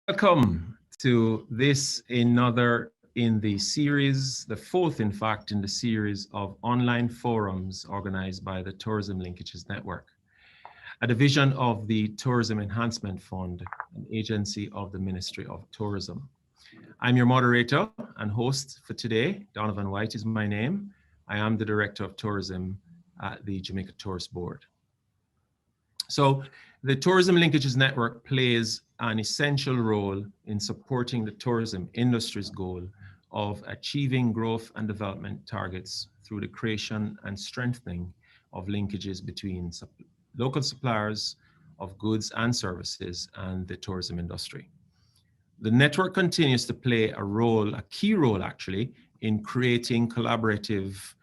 Welcome to this, another in the series, the fourth, in fact, in the series of online forums organized by the Tourism Linkages Network, a division of the Tourism Enhancement Fund, an agency of the Ministry of Tourism. I'm your moderator and host for today. Donovan White is my name. I am the Director of Tourism at the Jamaica Tourist Board. So the Tourism Linkages Network plays an essential role in supporting the tourism industry's goal of achieving growth and development targets through the creation and strengthening of linkages between local suppliers of goods and services and the tourism industry. The network continues to play a key role actually, in creating collaborative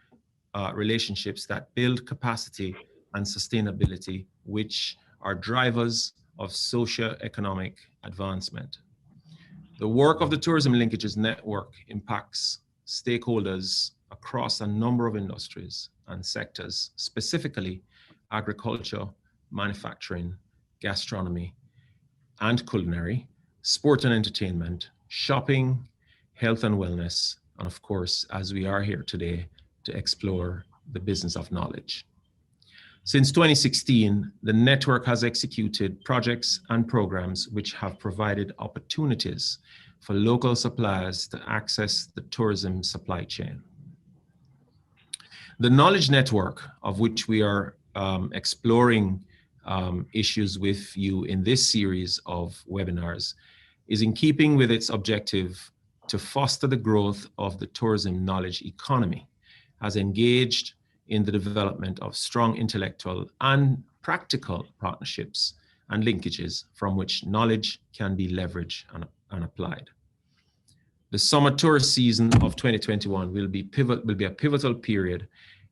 relationships that build capacity and sustainability, which are drivers of socio-economic advancement. The work of the Tourism Linkages Network impacts stakeholders across a number of industries and sectors, specifically agriculture, manufacturing, gastronomy, and culinary, sport and entertainment, shopping, health and wellness, and of course, as we are here today, to explore the business of knowledge. Since 2016, the network has executed projects and programs which have provided opportunities for local suppliers to access the tourism supply chain. The knowledge network, of which we are exploring issues with you in this series of webinars, is in keeping with its objective to foster the growth of the tourism knowledge economy, has engaged in the development of strong intellectual and practical partnerships and linkages from which knowledge can be leveraged and applied. The summer tourist season of 2021 will be a pivotal period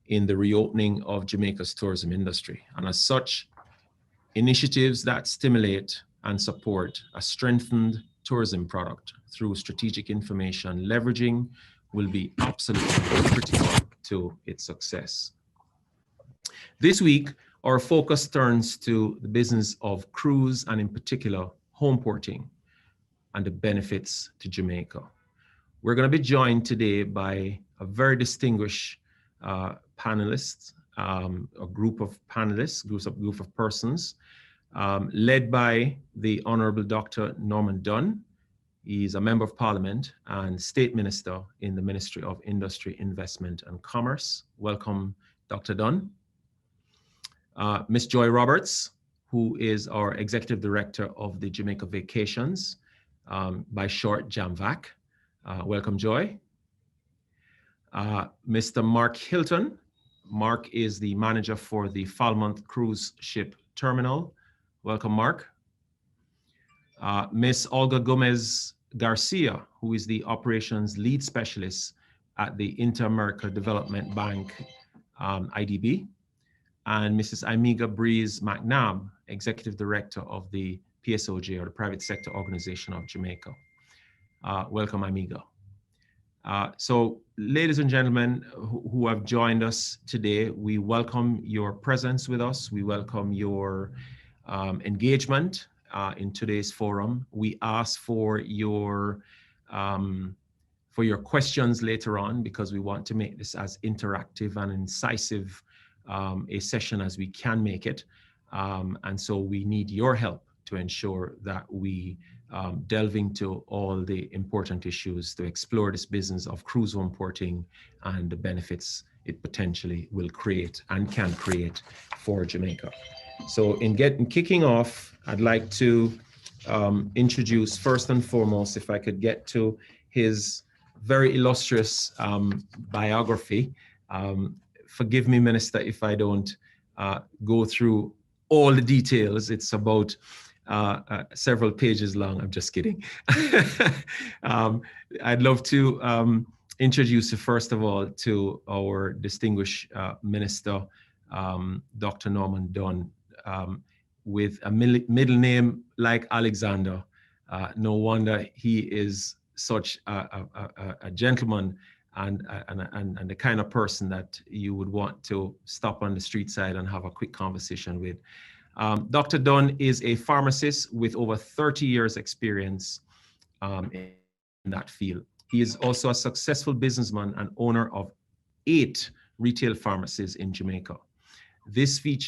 in the reopening of Jamaica's tourism industry. And as such, initiatives that stimulate and support a strengthened tourism product through strategic information leveraging will be absolutely critical to its success. This week, our focus turns to the business of cruise and in particular, homeporting and the benefits to Jamaica. We're going to be joined today by a very distinguished panelists, a group of panelists, group of persons, led by the Honorable Dr. Norman Dunn. He's a Member of Parliament and State Minister in the Ministry of Industry, Investment and Commerce. Welcome, Dr. Dunn. Ms. Joy Roberts, who is our Executive Director of the Jamaica Vacations, by short JAMVAC. Welcome, Joy. Mr. Mark Hilton. Mark is the manager for the Falmouth Cruise Ship Terminal. Welcome, Mark. Ms. Olga Gomez Garcia, who is the Operations Lead Specialist at the Inter-America Development Bank, IDB. And Mrs. Amiga Breeze McNabb, Executive Director of the PSOJ, or the Private Sector Organization of Jamaica. Welcome, Amiga. So, ladies and gentlemen who have joined us today, we welcome your presence with us. We welcome your engagement in today's forum. We ask for your questions later on, because we want to make this as interactive and incisive a session as we can make it. And so we need your help to ensure that we delve into all the important issues to explore this business of cruise homeporting and the benefits it potentially will create and can create for Jamaica. So in kicking off, I'd like to introduce first and foremost, if I could get to his very illustrious biography. Forgive me, Minister, if I don't go through all the details. It's about several pages long. I'm just kidding. I'd love to introduce you, first of all, to our distinguished Minister, Dr. Norman Dunn. with a middle name like Alexander. No wonder he is such a gentleman and the kind of person that you would want to stop on the street side and have a quick conversation with. Dr. Dunn is a pharmacist with over 30 years experience in that field. He is also a successful businessman and owner of 8 retail pharmacies in Jamaica. This feat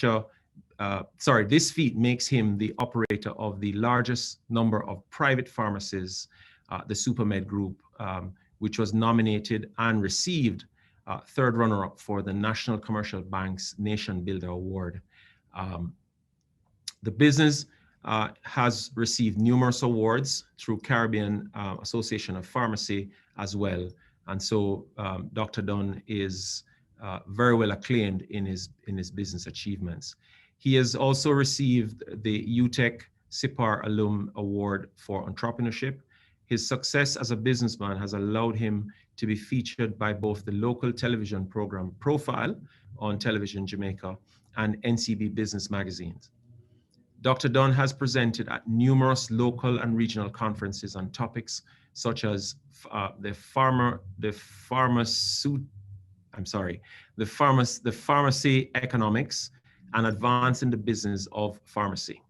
makes him the operator of the largest number of private pharmacies, the Supermed Group, which was nominated and received third runner-up for the National Commercial Bank's Nation Builder Award. The business has received numerous awards through Caribbean Association of Pharmacy as well. And so Dr. Dunn is very well acclaimed in his business achievements. He has also received the UTEC SIPAR Alum Award for Entrepreneurship. His success as a businessman has allowed him to be featured by both the local television program Profile on Television Jamaica and NCB Business magazines. Dr. Dunn has presented at numerous local and regional conferences on topics such as the pharmacy economics and advancing the business of pharmacy.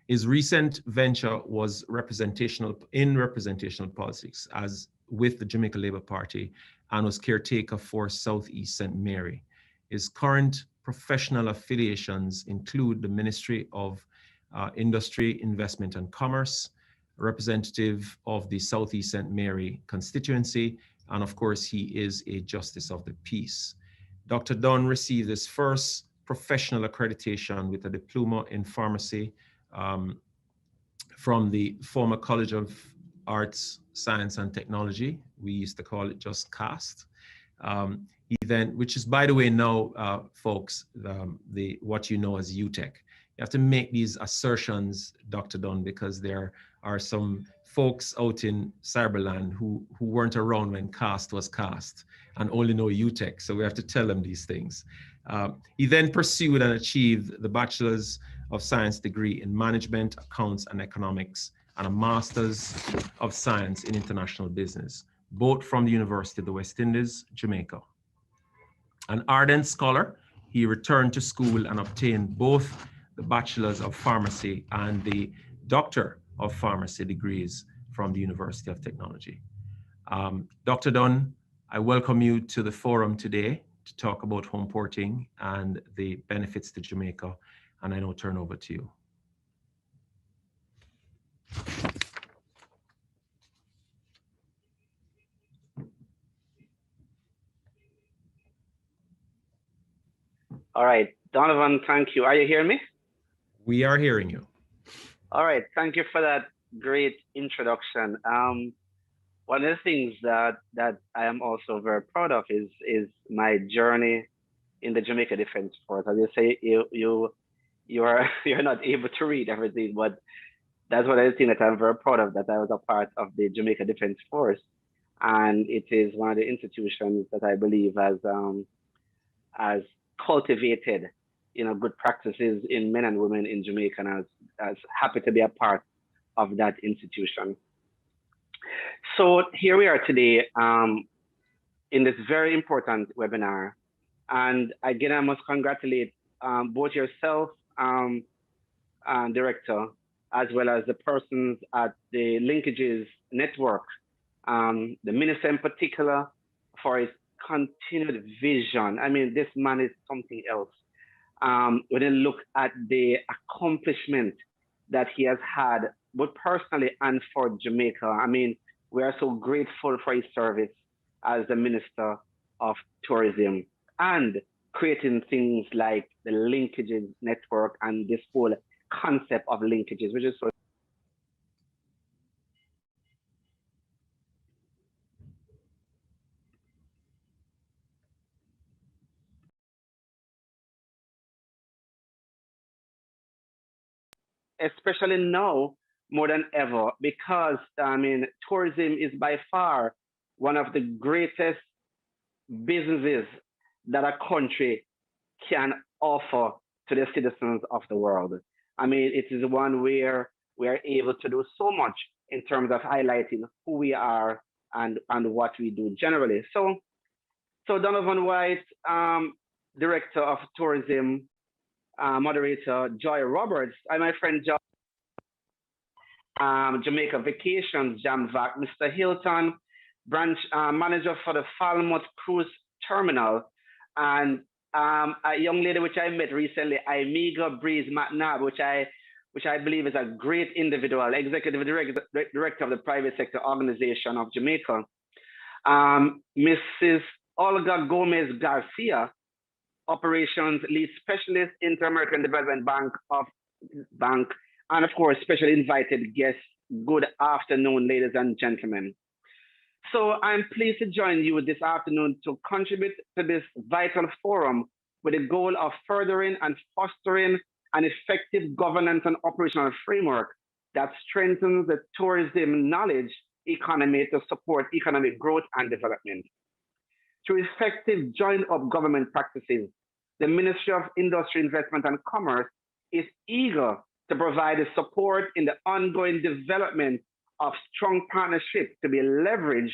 His recent venture was representational politics as with the Jamaica Labour Party and was caretaker for Southeast St. Mary. His current professional affiliations include the Ministry of Industry, Investment and Commerce, representative of the Southeast St. Mary constituency, and of course, he is a Justice of the Peace. Dr. Dunn received his first professional accreditation with a diploma in pharmacy from the former College of Arts, Science and Technology. We used to call it just CAST. He then, which is, by the way, now, folks, what you know as UTEC. You have to make these assertions, Dr. Dunn, because there are some folks out in Cyberland who weren't around when CAST was CAST and only know UTEC, so we have to tell them these things. He then pursued and achieved the Bachelor's of Science degree in Management, Accounts and Economics, and a Master's of Science in International Business, both from the University of the West Indies, Jamaica. An ardent scholar, he returned to school and obtained both the Bachelor's of Pharmacy and the Doctor of Pharmacy degrees from the University of Technology. Dr. Dunn, I welcome you to the forum today to talk about homeporting and the benefits to Jamaica, and I now turn over to you. All right, Donovan, thank you. Are you hearing me? We are hearing you. All right, thank you for that great introduction. One of the things that I am also very proud of is my journey in the Jamaica Defense Force. As you say, you're not able to read everything, but that's one of the things that I'm very proud of, that I was a part of the Jamaica Defense Force, and it is one of the institutions that I believe has cultivated, good practices in men and women in Jamaica, and I was happy to be a part of that institution. So here we are today in this very important webinar, and again, I must congratulate both yourself, Director, as well as the persons at the Linkages Network, the Minister in particular, for his continued vision. I mean, this man is something else. When you look at the accomplishment that he has had, both personally and for Jamaica, I mean, we are so grateful for his service as the Minister of Tourism and creating things like the Linkages Network and this whole concept of linkages, which is so especially now more than ever, because I mean, tourism is by far one of the greatest businesses that a country can offer to the citizens of the world. I mean, it is one where we are able to do so much in terms of highlighting who we are and what we do generally. So Donovan White, director of tourism, moderator Joy Roberts, and my friend Joy, Jamaica Vacations, Jamvac, Mr. Hilton, branch manager for the Falmouth Cruise Terminal, and a young lady which I met recently, Imiga Breeze McNabb, which I believe is a great individual, executive director of the private sector organization of Jamaica. Mrs. Olga Gomez Garcia, operations lead specialist, Inter-American Development Bank, and of course, special invited guests. Good afternoon, ladies and gentlemen. So I'm pleased to join you this afternoon to contribute to this vital forum with the goal of furthering and fostering an effective governance and operational framework that strengthens the tourism knowledge economy to support economic growth and development. Through effective joint up government practices, the Ministry of Industry, Investment and Commerce is eager to provide the support in the ongoing development of strong partnerships to be leveraged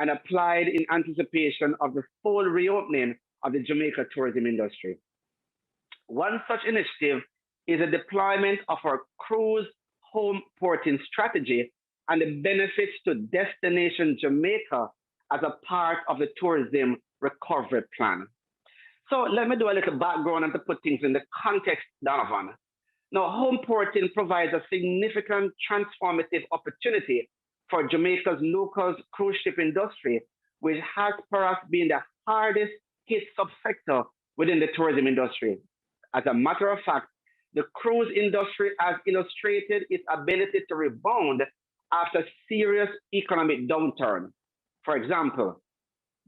and applied in anticipation of the full reopening of the Jamaica tourism industry. One such initiative is the deployment of our cruise home porting strategy and the benefits to Destination Jamaica as a part of the tourism recovery plan. So let me do a little background and to put things in the context, Donovan. Now, home porting provides a significant transformative opportunity for Jamaica's local cruise ship industry, which has perhaps been the hardest hit subsector within the tourism industry. As a matter of fact, the cruise industry has illustrated its ability to rebound after serious economic downturn. For example,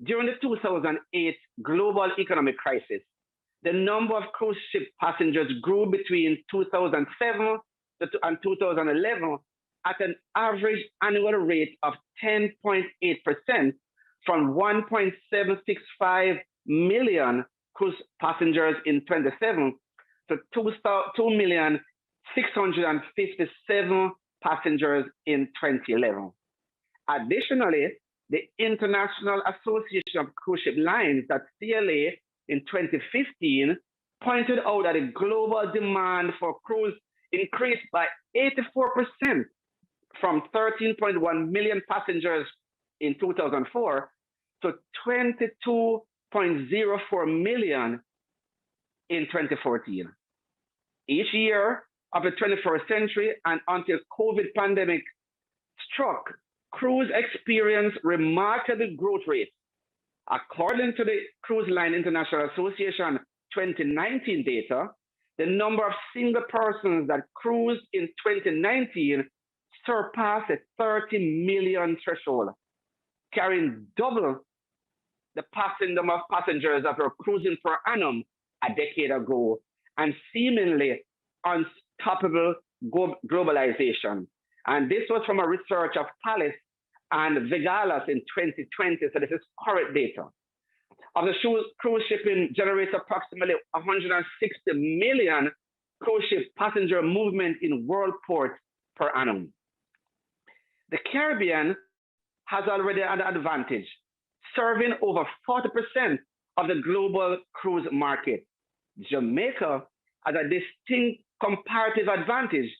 during the 2008 global economic crisis, the number of cruise ship passengers grew between 2007 and 2011 at an average annual rate of 10.8% from 1.765 million cruise passengers in 2007 to 2,657,000 passengers in 2011. Additionally, the International Association of Cruise Ship Lines, that CLA, in 2015 pointed out that the global demand for cruise increased by 84% from 13.1 million passengers in 2004 to 22.04 million in 2014. Each year of the 21st century and until COVID pandemic struck, cruise experienced remarkable growth rates. According to the Cruise Line International Association 2019 data, the number of single persons that cruised in 2019 surpassed the 30 million threshold, carrying double the number of passengers that were cruising per annum a decade ago, and seemingly unstoppable globalization. And this was from a research of Palace and Vigalas in 2020, so this is current data. Of the cruise shipping generates approximately 160 million cruise ship passenger movement in world ports per annum. The Caribbean has already an advantage, serving over 40% of the global cruise market. Jamaica has a distinct comparative advantage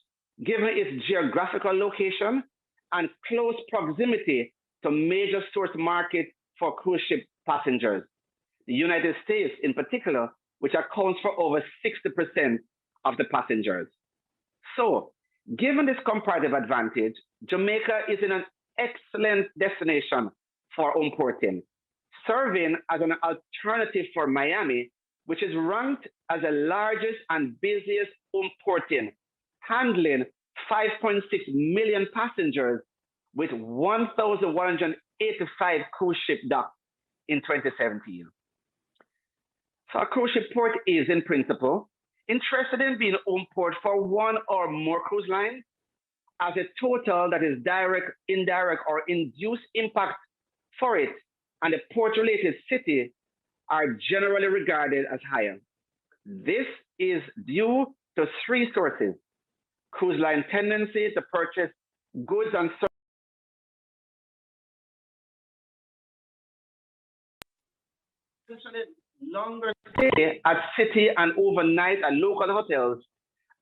given its geographical location and close proximity to major source markets for cruise ship passengers. The United States, in particular, which accounts for over 60% of the passengers. So, given this comparative advantage, Jamaica is in an excellent destination for homeporting, serving as an alternative for Miami, which is ranked as the largest and busiest homeporting, handling 5.6 million passengers with 1,185 cruise ship docks in 2017. So a cruise ship port is, in principle, interested in being home port for one or more cruise lines, as a total that is direct, indirect, or induced impact for it and the port-related city are generally regarded as higher. This is due to three sources. cruise line tendency to purchase goods and services, longer stay at city and overnight at local hotels,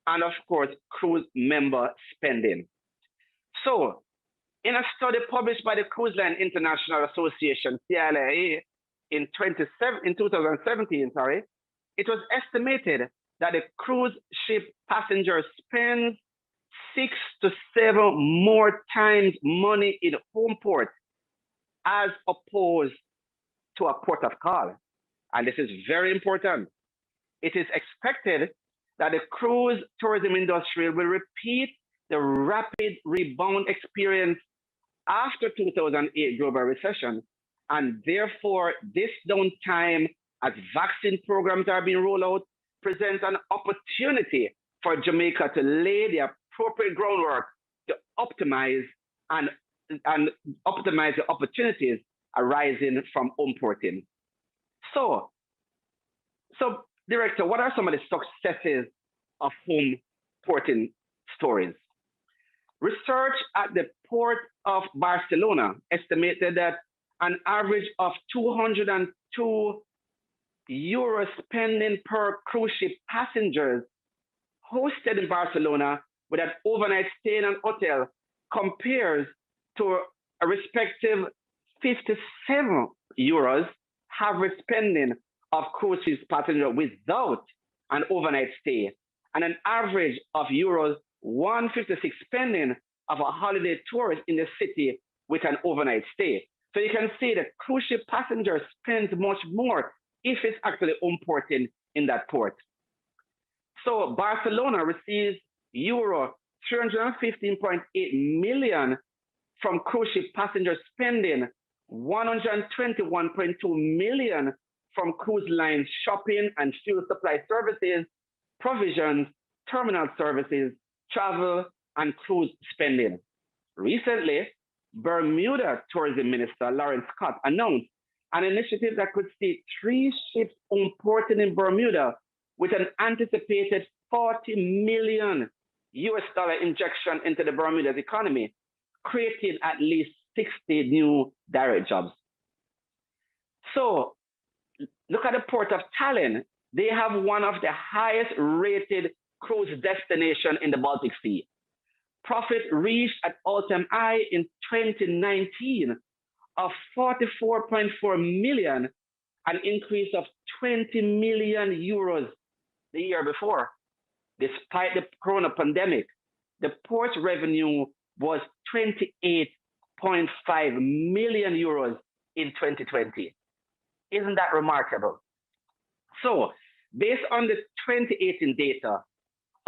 and of course, cruise member spending. So, in a study published by the Cruise Line International Association, CILA, in 2017, it was estimated that the cruise ship passenger spends 6 to 7 more times money in home port as opposed to a port of call. And this is very important. It is expected that the cruise tourism industry will repeat the rapid rebound experience after 2008 global recession, and therefore this downtime as vaccine programs are being rolled out presents an opportunity for Jamaica to lay the appropriate groundwork to optimize and optimize the opportunities arising from homeporting. So, Director, what are some of the successes of homeporting stories? Research at the Port of Barcelona estimated that an average of 202 euro spending per cruise ship passengers hosted in Barcelona with an overnight stay in an hotel compares to a respective 57 euros average spending of cruise ship passengers without an overnight stay, and an average of euros 156 spending of a holiday tourist in the city with an overnight stay. So you can see that cruise ship passenger spends much more if it's actually homeporting in that port. So Barcelona receives euro 315.8 million from cruise ship passenger spending, 121.2 million from cruise line shopping and fuel supply services, provisions, terminal services, travel, and cruise spending. Recently, Bermuda Tourism Minister Lawrence Scott announced an initiative that could see 3 ships homeporting in Bermuda with an anticipated $40 million injection into the Bermuda's economy, creating at least 60 new direct jobs. So look at the port of Tallinn. They have one of the highest rated cruise destinations in the Baltic Sea. Profit reached an all-time high in 2019 of 44.4 million, an increase of 20 million euros the year before. Despite the corona pandemic, the port's revenue was 28.5 million euros in 2020. Isn't that remarkable? So, based on the 2018 data,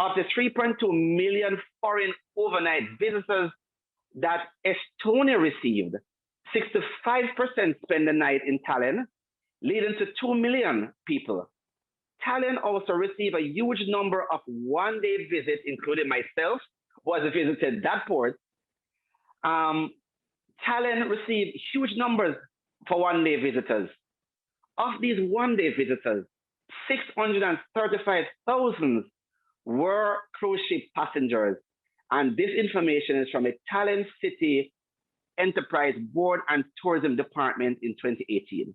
of the 3.2 million foreign overnight visitors that Estonia received, 65% spend the night in Tallinn, leading to 2 million people. Tallinn also received a huge number of one-day visits, including myself, who has visited that port. Tallinn received huge numbers for one-day visitors. Of these one-day visitors, 635,000 were cruise ship passengers. And this information is from a Tallinn City Enterprise Board and Tourism Department in 2018.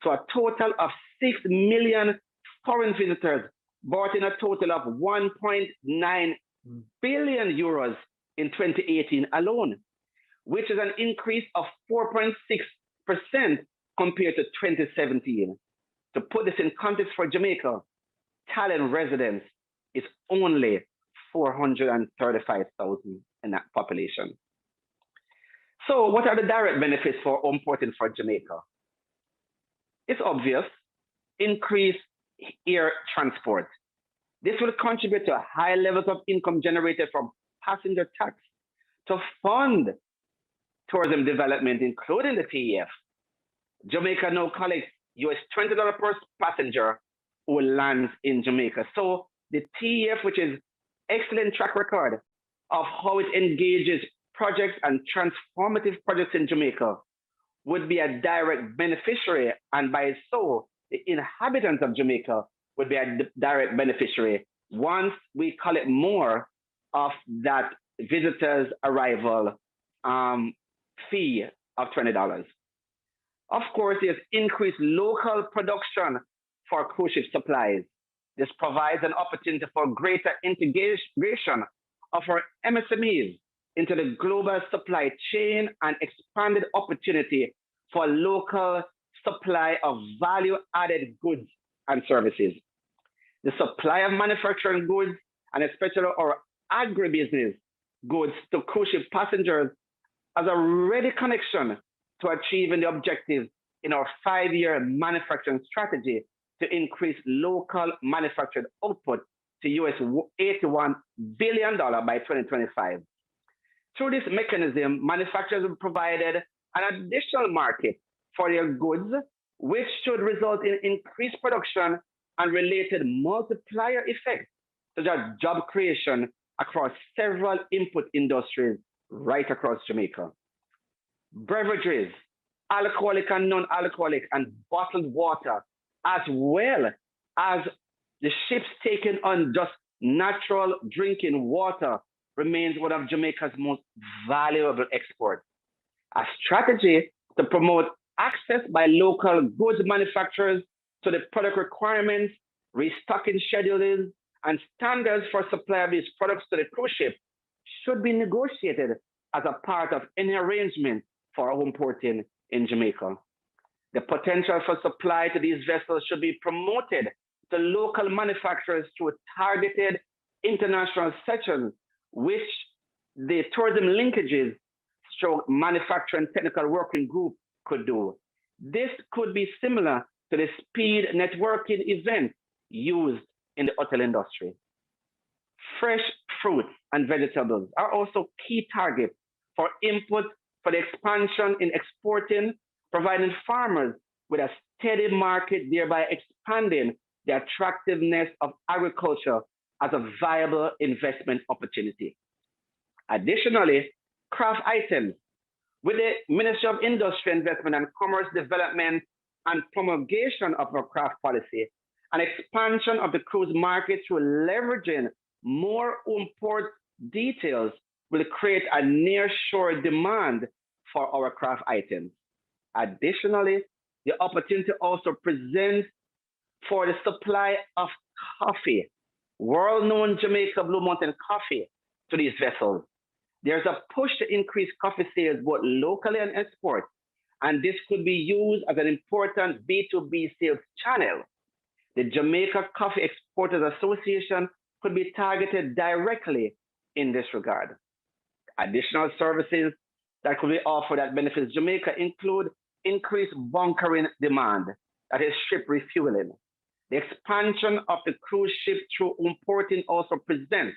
So a total of 6 million foreign visitors brought in a total of 1.9 billion euros in 2018 alone, which is an increase of 4.6% compared to 2017. To put this in context for Jamaica, Tallinn residents is only 435,000 in that population. So what are the direct benefits for homeporting for Jamaica? It's obvious: increased air transport. This will contribute to high levels of income generated from passenger tax to fund tourism development, including the TEF. Jamaica now collects US $20 per passenger who lands in Jamaica. So the TEF, which is excellent track record of how it engages projects and transformative projects in Jamaica, would be a direct beneficiary, and by so, the inhabitants of Jamaica would be a direct beneficiary once we collect more of that visitor's arrival fee of $20. Of course, there's increased local production for cruise ship supplies. This provides an opportunity for greater integration of our MSMEs into the global supply chain and expanded opportunity for local supply of value-added goods and services. The supply of manufacturing goods, and especially our agribusiness goods to cruise ship passengers, has a ready connection to achieving the objectives in our 5-year manufacturing strategy to increase local manufactured output to US $81 billion by 2025. Through this mechanism, manufacturers have provided an additional market for their goods, which should result in increased production and related multiplier effects, such as job creation across several input industries right across Jamaica. Beverages, alcoholic and non-alcoholic, and bottled water, as well as the ships taking on just natural drinking water, remains one of Jamaica's most valuable exports. A strategy to promote access by local goods manufacturers to the product requirements, restocking schedules, and standards for supply of these products to the cruise ship should be negotiated as a part of any arrangement for home porting in Jamaica. The potential for supply to these vessels should be promoted to local manufacturers through targeted international sessions, which the tourism linkages stroke manufacturing technical working group could do. This could be similar to the speed networking event used in the hotel industry. Fresh fruits and vegetables are also key targets for input for the expansion in exporting, providing farmers with a steady market, thereby expanding the attractiveness of agriculture as a viable investment opportunity. Additionally, craft items. With the Ministry of Industry, Investment and Commerce Development and promulgation of our craft policy, an expansion of the cruise market through leveraging more import details will create a nearshore demand for our craft items. Additionally, the opportunity also presents for the supply of coffee, world-known Jamaica Blue Mountain coffee, to these vessels. There's a push to increase coffee sales both locally and export, and this could be used as an important B2B sales channel. The Jamaica Coffee Exporters Association could be targeted directly in this regard. Additional services that could be offered that benefits Jamaica include increased bunkering demand, that is ship refueling. The expansion of the cruise ship through Homeporting also presents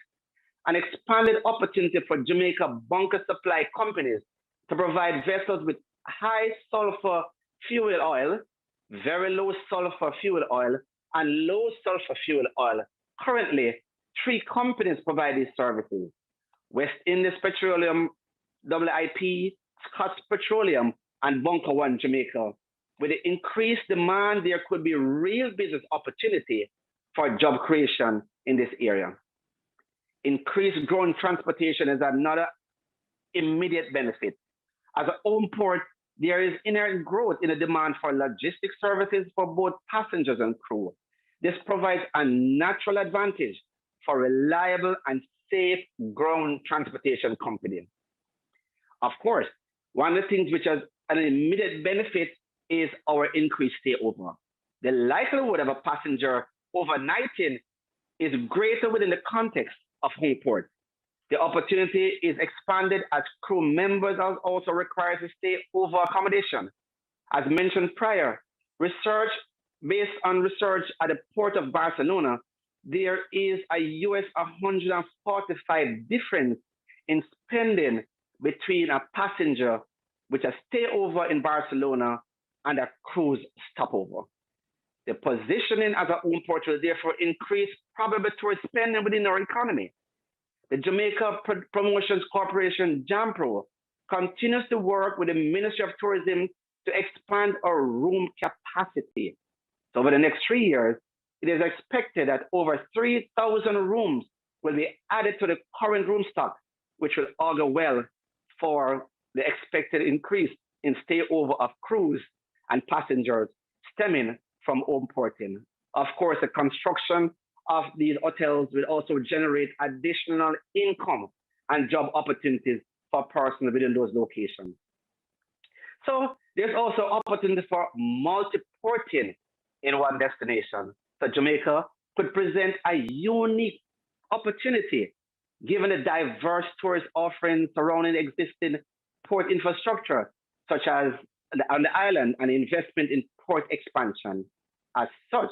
an expanded opportunity for Jamaica bunker supply companies to provide vessels with high sulfur fuel oil, very low sulfur fuel oil, and low sulfur fuel oil. Currently, 3 companies provide these services: West Indies Petroleum, WIP, Scott's Petroleum, and Bunker One Jamaica. With the increased demand, there could be real business opportunity for job creation in this area. Increased ground transportation is another immediate benefit. As a home port, there is inherent growth in the demand for logistics services for both passengers and crew. This provides a natural advantage for reliable and safe ground transportation companies. Of course, one of the things which has an immediate benefit is our increased stay over. The likelihood of a passenger overnighting is greater within the context of home port. The opportunity is expanded as crew members are also required to stay over accommodation. As mentioned prior, based on research at the Port of Barcelona, there is a US 145 difference in spending between a passenger with a stay over in Barcelona and a cruise stopover. The positioning as a home port will therefore increase probability spending within our economy. The Jamaica Promotions Corporation, JAMPRO, continues to work with the Ministry of Tourism to expand our room capacity. So over the next 3 years, it is expected that over 3,000 rooms will be added to the current room stock, which will augur well for the expected increase in stayover of crews and passengers stemming from home porting. Of course, the construction of these hotels will also generate additional income and job opportunities for persons within those locations. So there's also opportunity for multiporting in one destination. So Jamaica could present a unique opportunity given the diverse tourist offerings surrounding existing port infrastructure, such as on the island, and investment in port expansion. As such,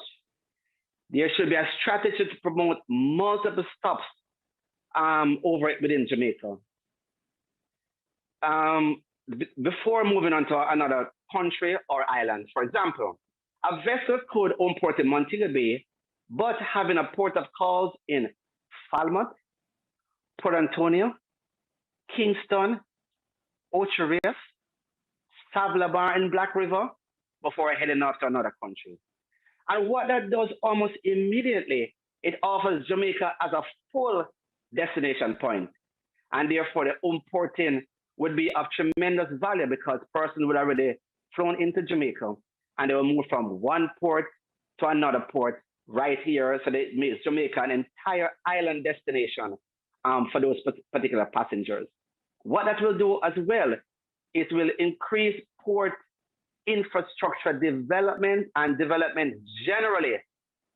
there should be a strategy to promote multiple stops over within Jamaica. Before moving on to another country or island, for example, a vessel could home port in Montego Bay, but having a port of calls in Falmouth, Port Antonio, Kingston, Ocho Rios, Savlabar, and Black River before heading off to another country. And what that does almost immediately, it offers Jamaica as a full destination point. And therefore, the home porting would be of tremendous value because persons would already flown into Jamaica and they will move from one port to another port right here. So they make Jamaica an entire island destination for those particular passengers. What that will do as well, it will increase port infrastructure development and development generally,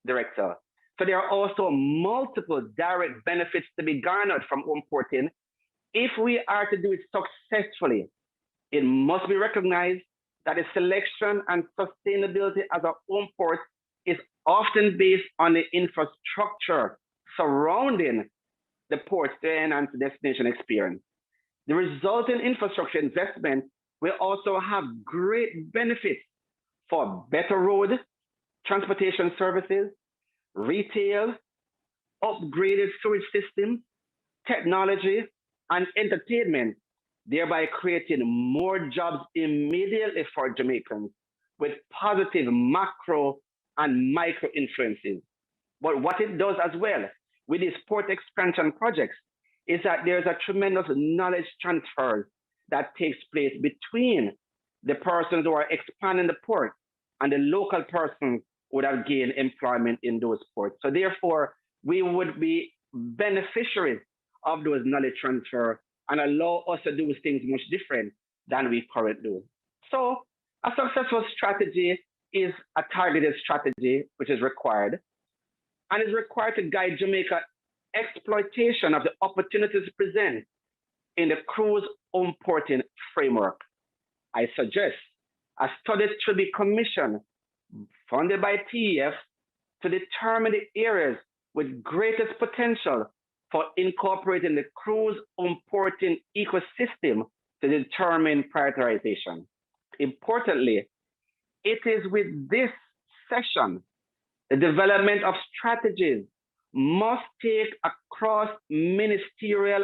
Director. So there are also multiple direct benefits to be garnered from home porting. If we are to do it successfully, it must be recognized that the selection and sustainability as a home port is often based on the infrastructure surrounding the port to enhance the destination experience. The resulting infrastructure investment will also have great benefits for better road, transportation services, retail, upgraded sewage systems, technology, and entertainment, thereby creating more jobs immediately for Jamaicans with positive macro and micro influences. But what it does as well with these port expansion projects is that there's a tremendous knowledge transfer that takes place between the persons who are expanding the port and the local persons who would have gained employment in those ports. So therefore, we would be beneficiaries of those knowledge transfer and allow us to do things much different than we currently do. So a successful strategy is a targeted strategy which is required and is required to guide Jamaica exploitation of the opportunities present in the cruise home porting framework. I suggest a study should be commissioned, funded by TEF, to determine the areas with greatest potential for incorporating the cruise home porting ecosystem to determine prioritization. Importantly, it is with this session, the development of strategies must take a cross-ministerial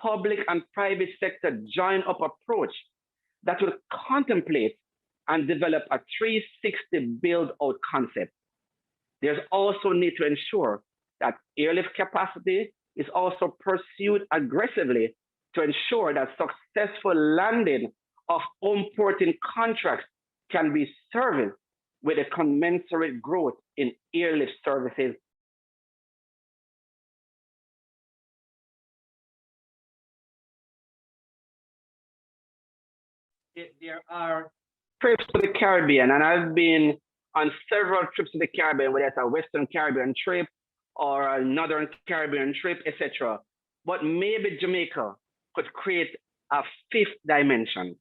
public and private sector joint up approach that will contemplate and develop a 360 build-out concept. There's also need to ensure that airlift capacity is also pursued aggressively to ensure that successful landing of home porting contracts can be serviced with a commensurate growth in airlift services. There are trips to the Caribbean, and I've been on several trips to the Caribbean, whether it's a Western Caribbean trip or a Northern Caribbean trip, etc. But maybe Jamaica could create a fifth dimension.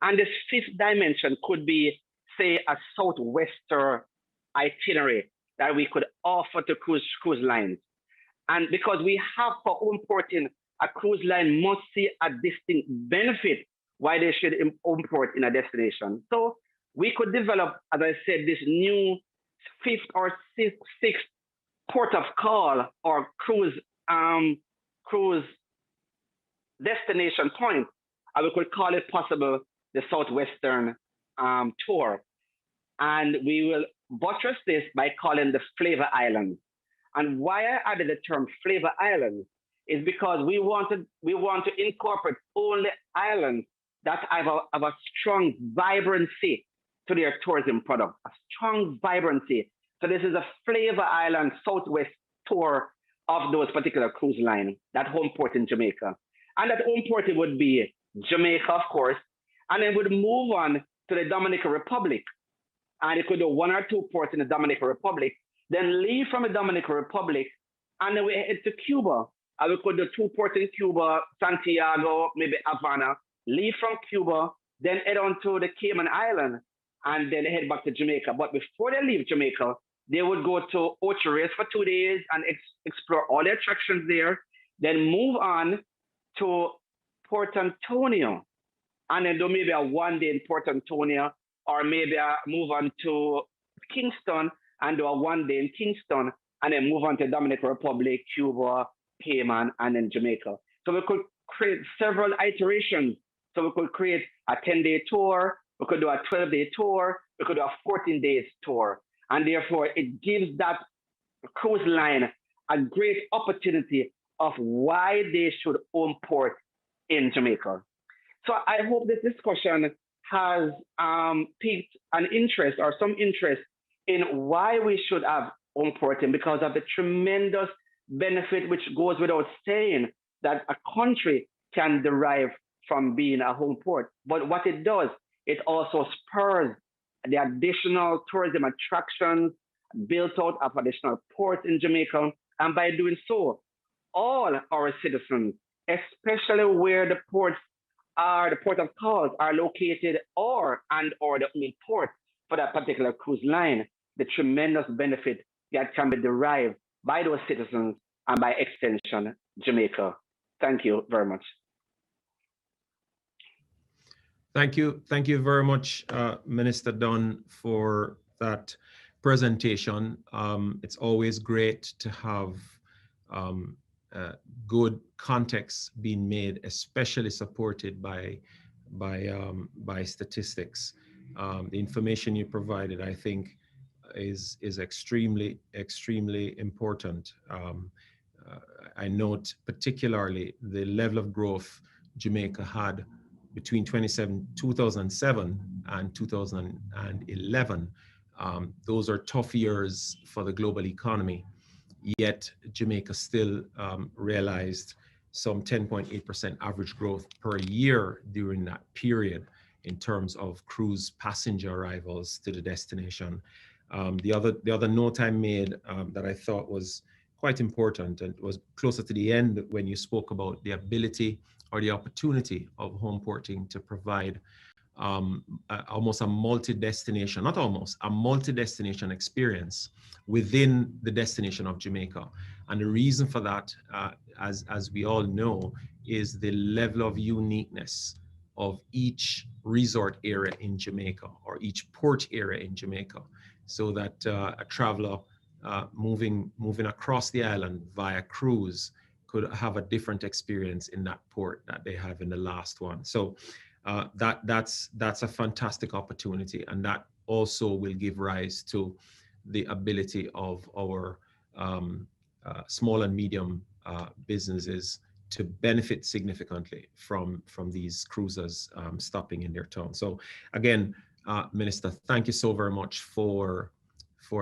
And this fifth dimension could be, say, a southwestern itinerary that we could offer to cruise lines. And because we have for home porting, a cruise line must see a distinct benefit why they should import in a destination. So we could develop, as I said, this new fifth or sixth port of call or cruise destination point, and we could call it possible the Southwestern tour. And we will buttress this by calling the Flavor Islands. And why I added the term flavor islands is because we want to incorporate only islands that have a strong vibrancy to their tourism product, a strong vibrancy. So this is a flavor island southwest tour of those particular cruise line, that home port in Jamaica. And that home port it would be Jamaica, of course, and then would move on to the Dominican Republic. And it could do one or two ports in the Dominican Republic, then leave from the Dominican Republic, and then we head to Cuba. And we could do two ports in Cuba, Santiago, maybe Havana, leave from Cuba, then head on to the Cayman Island, and then head back to Jamaica. But before they leave Jamaica, they would go to Ocho Rios for 2 days and explore all the attractions there, then move on to Port Antonio, and then do maybe a 1 day in Port Antonio, or maybe move on to Kingston and do a 1 day in Kingston, and then move on to Dominican Republic, Cuba, Cayman, and then Jamaica. So we could create several iterations. So we could create a 10-day tour, we could do a 12-day tour, we could do a 14 days tour. And therefore, it gives that cruise line a great opportunity of why they should own port in Jamaica. So I hope this discussion has piqued an interest or some interest in why we should have home porting, because of the tremendous benefit which goes without saying that a country can derive from being a home port. But what it does, it also spurs the additional tourism attractions, built out of additional ports in Jamaica. And by doing so, all our citizens, especially where the ports are, the port of calls are located, or the main port for that particular cruise line, the tremendous benefit that can be derived by those citizens and by extension, Jamaica. Thank you very much. Thank you very much, Minister Dunn, for that presentation. It's always great to have good context being made, especially supported by statistics. The information you provided, I think, is extremely important. I note particularly the level of growth Jamaica had between 2007 and 2011. Those are tough years for the global economy, yet Jamaica still realized some 10.8% average growth per year during that period in terms of cruise passenger arrivals to the destination. The other note I made that I thought was quite important, and was closer to the end when you spoke about the ability or the opportunity of home porting to provide almost a multi-destination, not almost, a multi-destination experience within the destination of Jamaica. And the reason for that, as we all know, is the level of uniqueness of each resort area in Jamaica, or each port area in Jamaica, so that a traveler moving across the island via cruise could have a different experience in that port that they have in the last one. So that's a fantastic opportunity, and that also will give rise to the ability of our small and medium businesses to benefit significantly from these cruisers stopping in their town. So again, Minister, thank you so very much for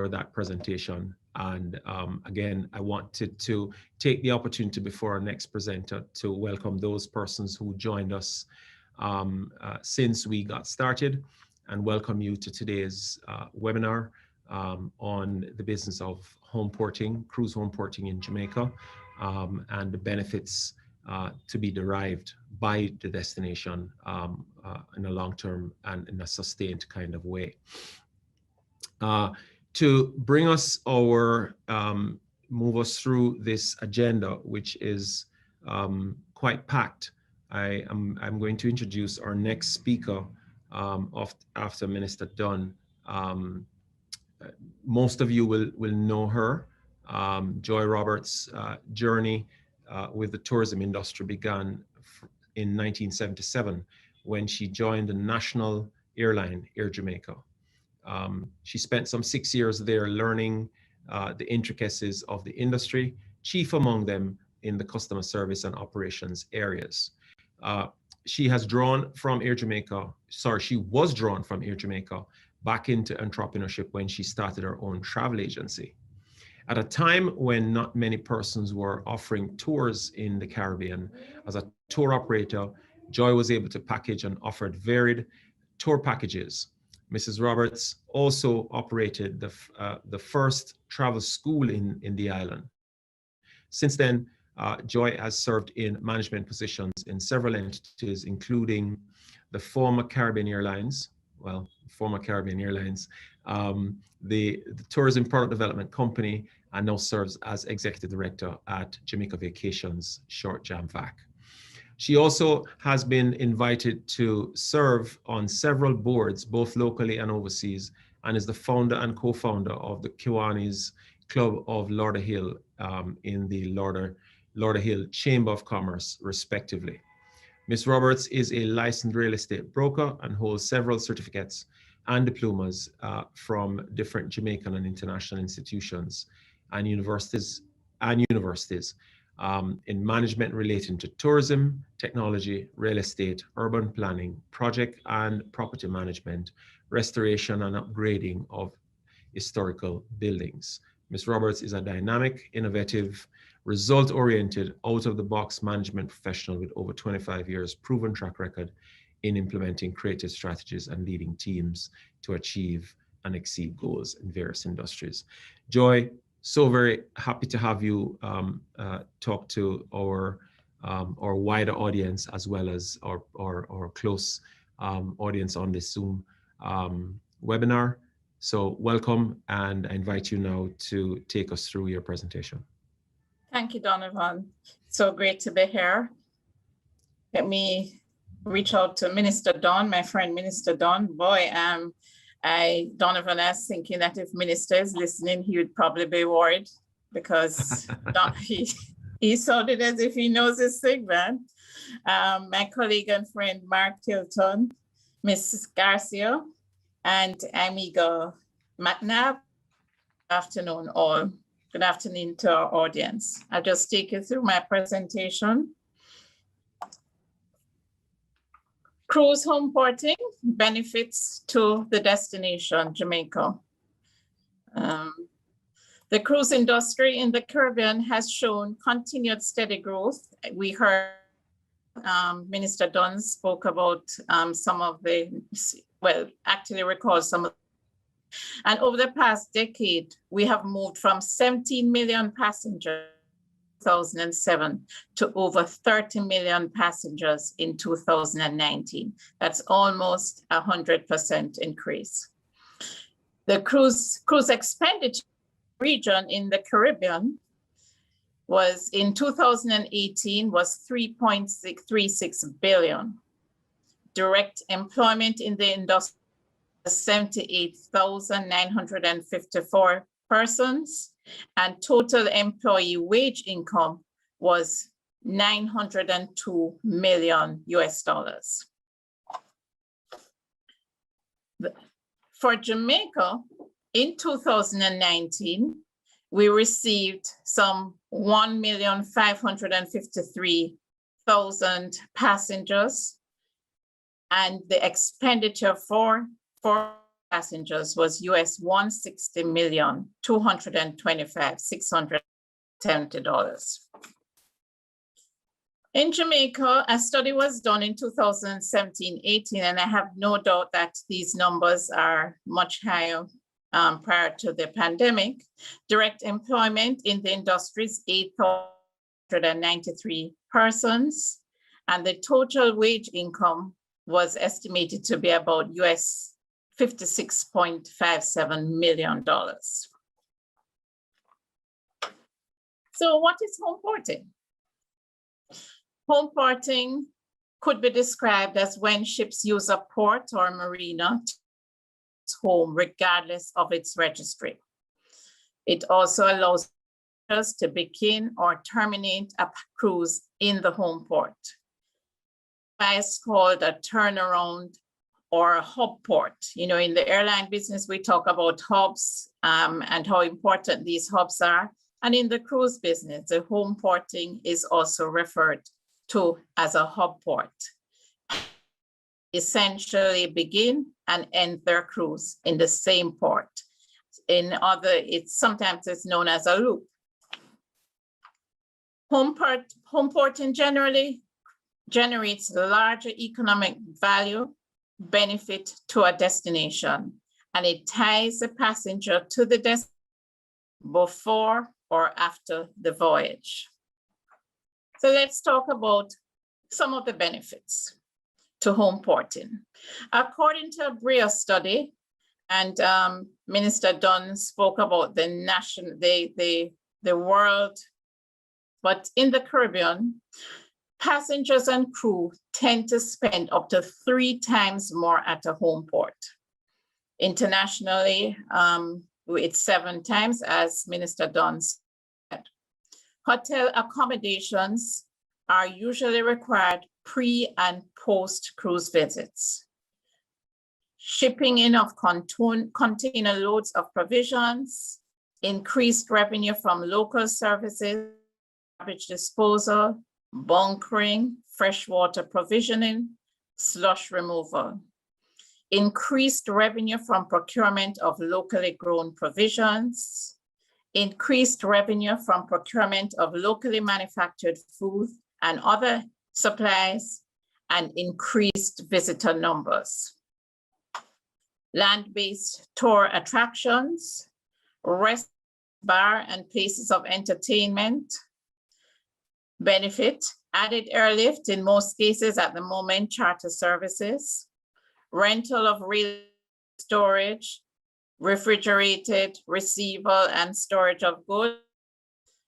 that presentation. And again, I wanted to take the opportunity before our next presenter to welcome those persons who joined us since we got started, and welcome you to today's webinar on the business of home porting, cruise home porting in Jamaica, and the benefits to be derived by the destination in a long-term and in a sustained kind of way. To bring us move us through this agenda, which is quite packed, I'm going to introduce our next speaker after Minister Dunn. Most of you will know her. Joy Roberts' journey with the tourism industry began in 1977 when she joined the national airline, Air Jamaica. She spent some 6 years there learning the intricacies of the industry, chief among them in the customer service and operations areas. She has drawn from Air Jamaica, she was drawn from Air Jamaica back into entrepreneurship when she started her own travel agency. At a time when not many persons were offering tours in the Caribbean, as a tour operator, Joy was able to package and offered varied tour packages. Mrs. Roberts also operated the first travel school in the island. Since then, Joy has served in management positions in several entities, including the former Caribbean Airlines, the Tourism Product Development Company, and now serves as Executive Director at Jamaica Vacations, short JAMVAC. She also has been invited to serve on several boards, both locally and overseas, and is the founder and co-founder of the Kiwanis Club of Lauderhill in the Lauderhill Chamber of Commerce, respectively. Ms. Roberts is a licensed real estate broker and holds several certificates and diplomas from different Jamaican and international institutions and universities in management relating to tourism, technology, real estate, urban planning, project and property management, restoration and upgrading of historical buildings. Ms. Roberts is a dynamic, innovative, result-oriented, out-of-the-box management professional with over 25 years proven track record in implementing creative strategies and leading teams to achieve and exceed goals in various industries. Joy, so very happy to have you talk to our wider audience as well as our close audience on this Zoom webinar. So welcome, and I invite you now to take us through your presentation. Thank you, Donovan. So great to be here. Let me reach out to Minister Don, my friend Minister Don. Boy, Donovan is thinking that if Minister is listening, he would probably be worried because he sounded as if he knows his thing, man. My colleague and friend Mark Tilton, Mrs. Garcia, and Amigo McNabb. Good afternoon, all. Good afternoon to our audience. I'll just take you through my presentation. Cruise home porting benefits to the destination, Jamaica. The cruise industry in the Caribbean has shown continued steady growth. We heard Minister Dunn spoke about some of the, well, actually recall some of, and over the past decade, we have moved from 17 million passengers in 2007 to over 30 million passengers in 2019. That's almost 100% increase. The cruise expenditure region in the Caribbean was in 2018 was 3.36 billion. Direct employment in the industry 78,954 persons, and total employee wage income was $902 million US. For Jamaica, in 2019, we received some 1,553,000 passengers, and the expenditure for passengers was US $160,225,670. In Jamaica, a study was done in 2017-18, and I have no doubt that these numbers are much higher prior to the pandemic. Direct employment in the industry is 8,193 persons, and the total wage income was estimated to be about US $56.57 million. So what is home porting? Home porting could be described as when ships use a port or marina to its home regardless of its registry. It also allows us to begin or terminate a cruise in the home port. It's called a turnaround or a hub port. You know, in the airline business, we talk about hubs and how important these hubs are. And in the cruise business, the home porting is also referred to as a hub port. Essentially begin and end their cruise in the same port. Sometimes it's known as a loop. Home porting generally generates larger economic value benefit to a destination, and it ties the passenger to the destination before or after the voyage. So let's talk about some of the benefits to home porting. According to a BREA study, and Minister Dunn spoke about the world, but in the Caribbean, passengers and crew tend to spend up to 3 times more at a home port. Internationally, it's 7 times, as Minister Dunn said. Hotel accommodations are usually required pre and post cruise visits. Shipping in of container loads of provisions, increased revenue from local services, garbage disposal, bunkering, freshwater provisioning, slush removal. Increased revenue from procurement of locally grown provisions, increased revenue from procurement of locally manufactured food and other supplies, and increased visitor numbers. Land-based tour attractions, rest, bar, and places of entertainment benefit, added airlift in most cases at the moment, charter services, rental of real storage, refrigerated, receival, and storage of goods,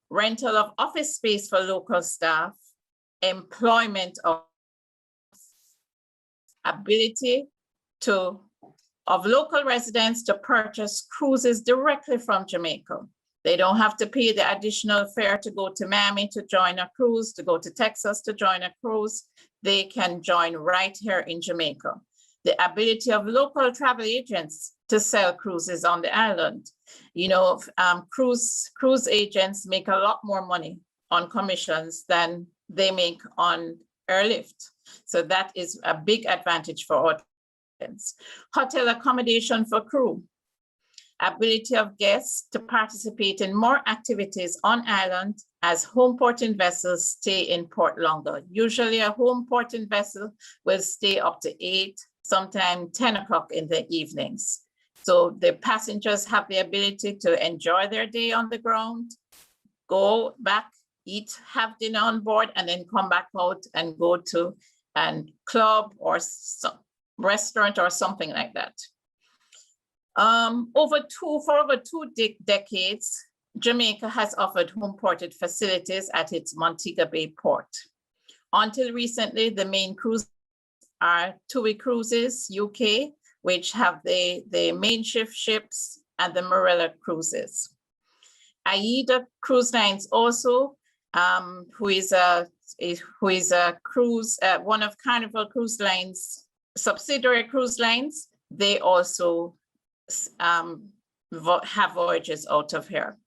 rental of office space for local staff, employment of ability of local residents to purchase cruises directly from Jamaica. They don't have to pay the additional fare to go to Miami to join a cruise, to go to Texas to join a cruise. They can join right here in Jamaica. The ability of local travel agents to sell cruises on the island. You know, cruise agents make a lot more money on commissions than they make on airlift. So that is a big advantage for our clients. Hotel accommodation for crew. Ability of guests to participate in more activities on island as home porting vessels stay in port longer. Usually a home porting vessel will stay up to 8, sometimes 10 o'clock in the evenings. So the passengers have the ability to enjoy their day on the ground, go back, eat, have dinner on board, and then come back out and go to a club or some restaurant or something like that. For over 2 decades, Jamaica has offered home ported facilities at its Montego Bay port. Until recently, the main cruises are TUI Cruises UK, which have the main ships, and the Marella Cruises. AIDA Cruise Lines also, who is a cruise, one of Carnival Cruise Lines, subsidiary cruise lines, they also have voyages out of here.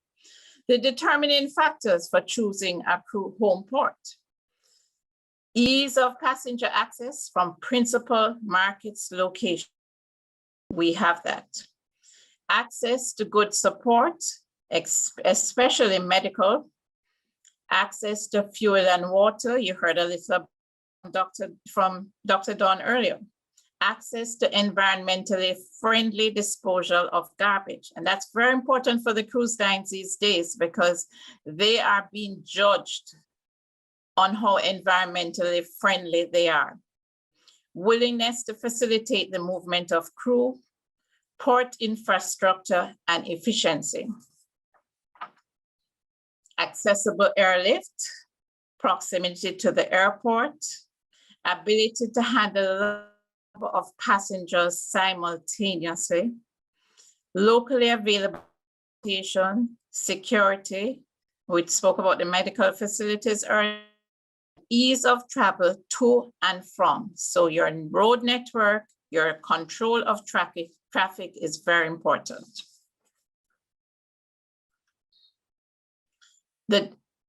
The determining factors for choosing a home port: ease of passenger access from principal markets location. We have that. Access to good support, especially medical. Access to fuel and water. You heard a little from Dr. Dawn earlier. Access to environmentally friendly disposal of garbage. And that's very important for the cruise lines these days because they are being judged on how environmentally friendly they are. Willingness to facilitate the movement of crew, port infrastructure, and efficiency. Accessible airlift, proximity to the airport, ability to handle of passengers simultaneously, locally available transportation, security, we spoke about the medical facilities earlier, ease of travel to and from. So your road network your control of traffic is very important.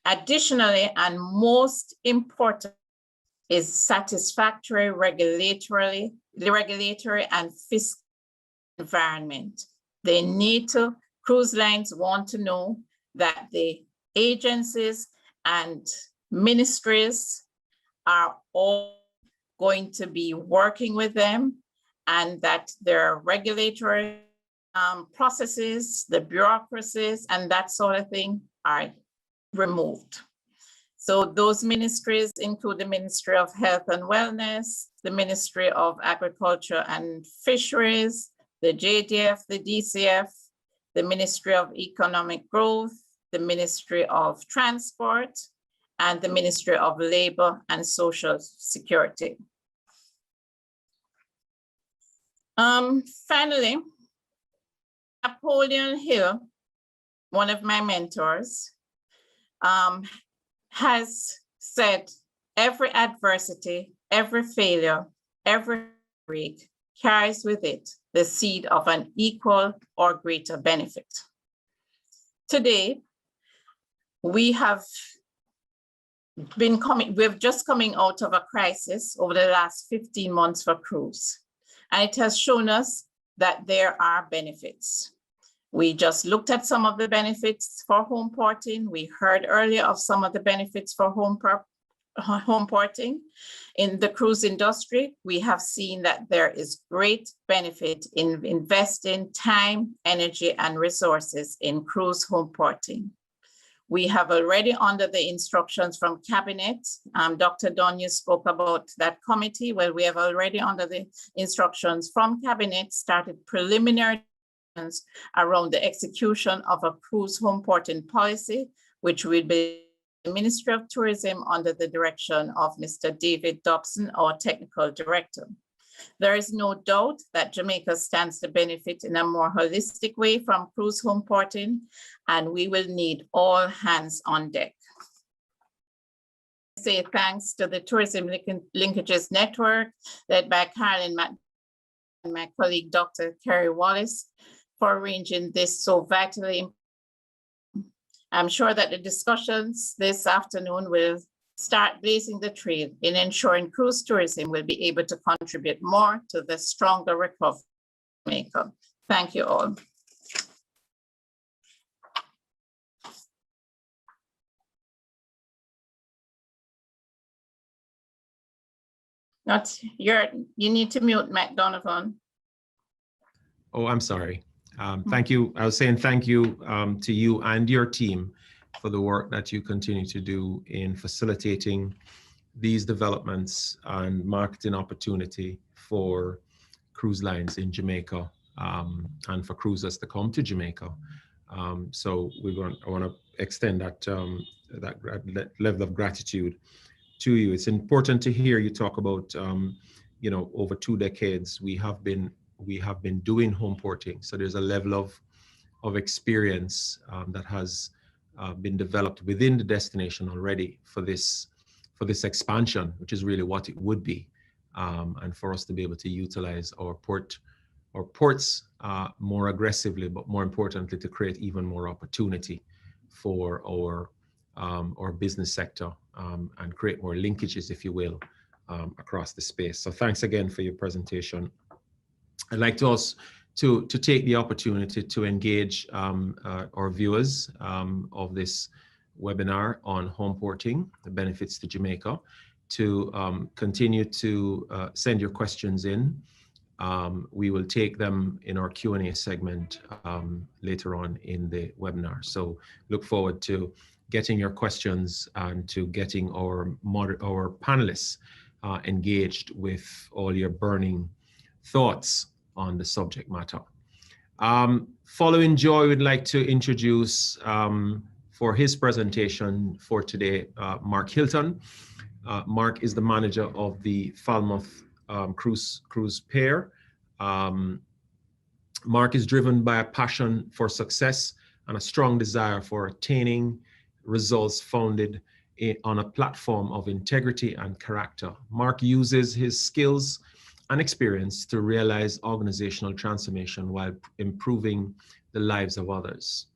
Additionally, and most important, is satisfactory regulatory and fiscal environment. They need to, cruise lines want to know that the agencies and ministries are all going to be working with them, and that their regulatory processes, the bureaucracies, and that sort of thing are removed. So those ministries include the Ministry of Health and Wellness, the Ministry of Agriculture and Fisheries, the JDF, the DCF, the Ministry of Economic Growth, the Ministry of Transport, and the Ministry of Labor and Social Security. Finally, Napoleon Hill, one of my mentors, has said, every adversity, every failure, every break carries with it the seed of an equal or greater benefit. Today, we've just coming out of a crisis over the last 15 months for cruise, and it has shown us that there are benefits. We just looked at some of the benefits for homeporting. We heard earlier of some of the benefits for homeporting. In the cruise industry, we have seen that there is great benefit in investing time, energy, and resources in cruise homeporting. We have already, under the instructions from Cabinet, Dr. Dunn, you spoke about that committee. Well, we have already, under the instructions from Cabinet, started preliminary around the execution of a cruise homeporting policy, which will be the Ministry of Tourism under the direction of Mr. David Dobson, our technical director. There is no doubt that Jamaica stands to benefit in a more holistic way from cruise homeporting, and we will need all hands on deck. I say thanks to the Tourism Linkages Network, led by Carolyn Matt and my colleague, Dr. Kerry Wallace, for arranging this so vitally important. I'm sure that the discussions this afternoon will start blazing the trail in ensuring cruise tourism will be able to contribute more to the stronger recovery of Jamaica. Thank you all. You need to mute Matt Donovan. Oh, I'm sorry. Thank you. I was saying thank you to you and your team for the work that you continue to do in facilitating these developments and marketing opportunity for cruise lines in Jamaica and for cruisers to come to Jamaica. So I want to extend that level of gratitude to you. It's important to hear you talk about, over 2 decades we have been doing homeporting. So there's a level of experience that has been developed within the destination already for this expansion, which is really what it would be, and for us to be able to utilize our ports more aggressively, but more importantly, to create even more opportunity for our business sector and create more linkages, if you will, across the space. So thanks again for your presentation. I'd like to also to take the opportunity to engage our viewers of this webinar on homeporting, the benefits to Jamaica, to continue to send your questions in. We will take them in our Q&A segment later on in the webinar. So look forward to getting your questions and to getting our panelists engaged with all your burning thoughts on the subject matter. Following Joy, we'd like to introduce for his presentation for today, Mark Hilton. Mark is the manager of the Falmouth Cruise Pair. Mark is driven by a passion for success and a strong desire for attaining results founded on a platform of integrity and character. Mark uses his skills and experience to realize organizational transformation while improving the lives of others.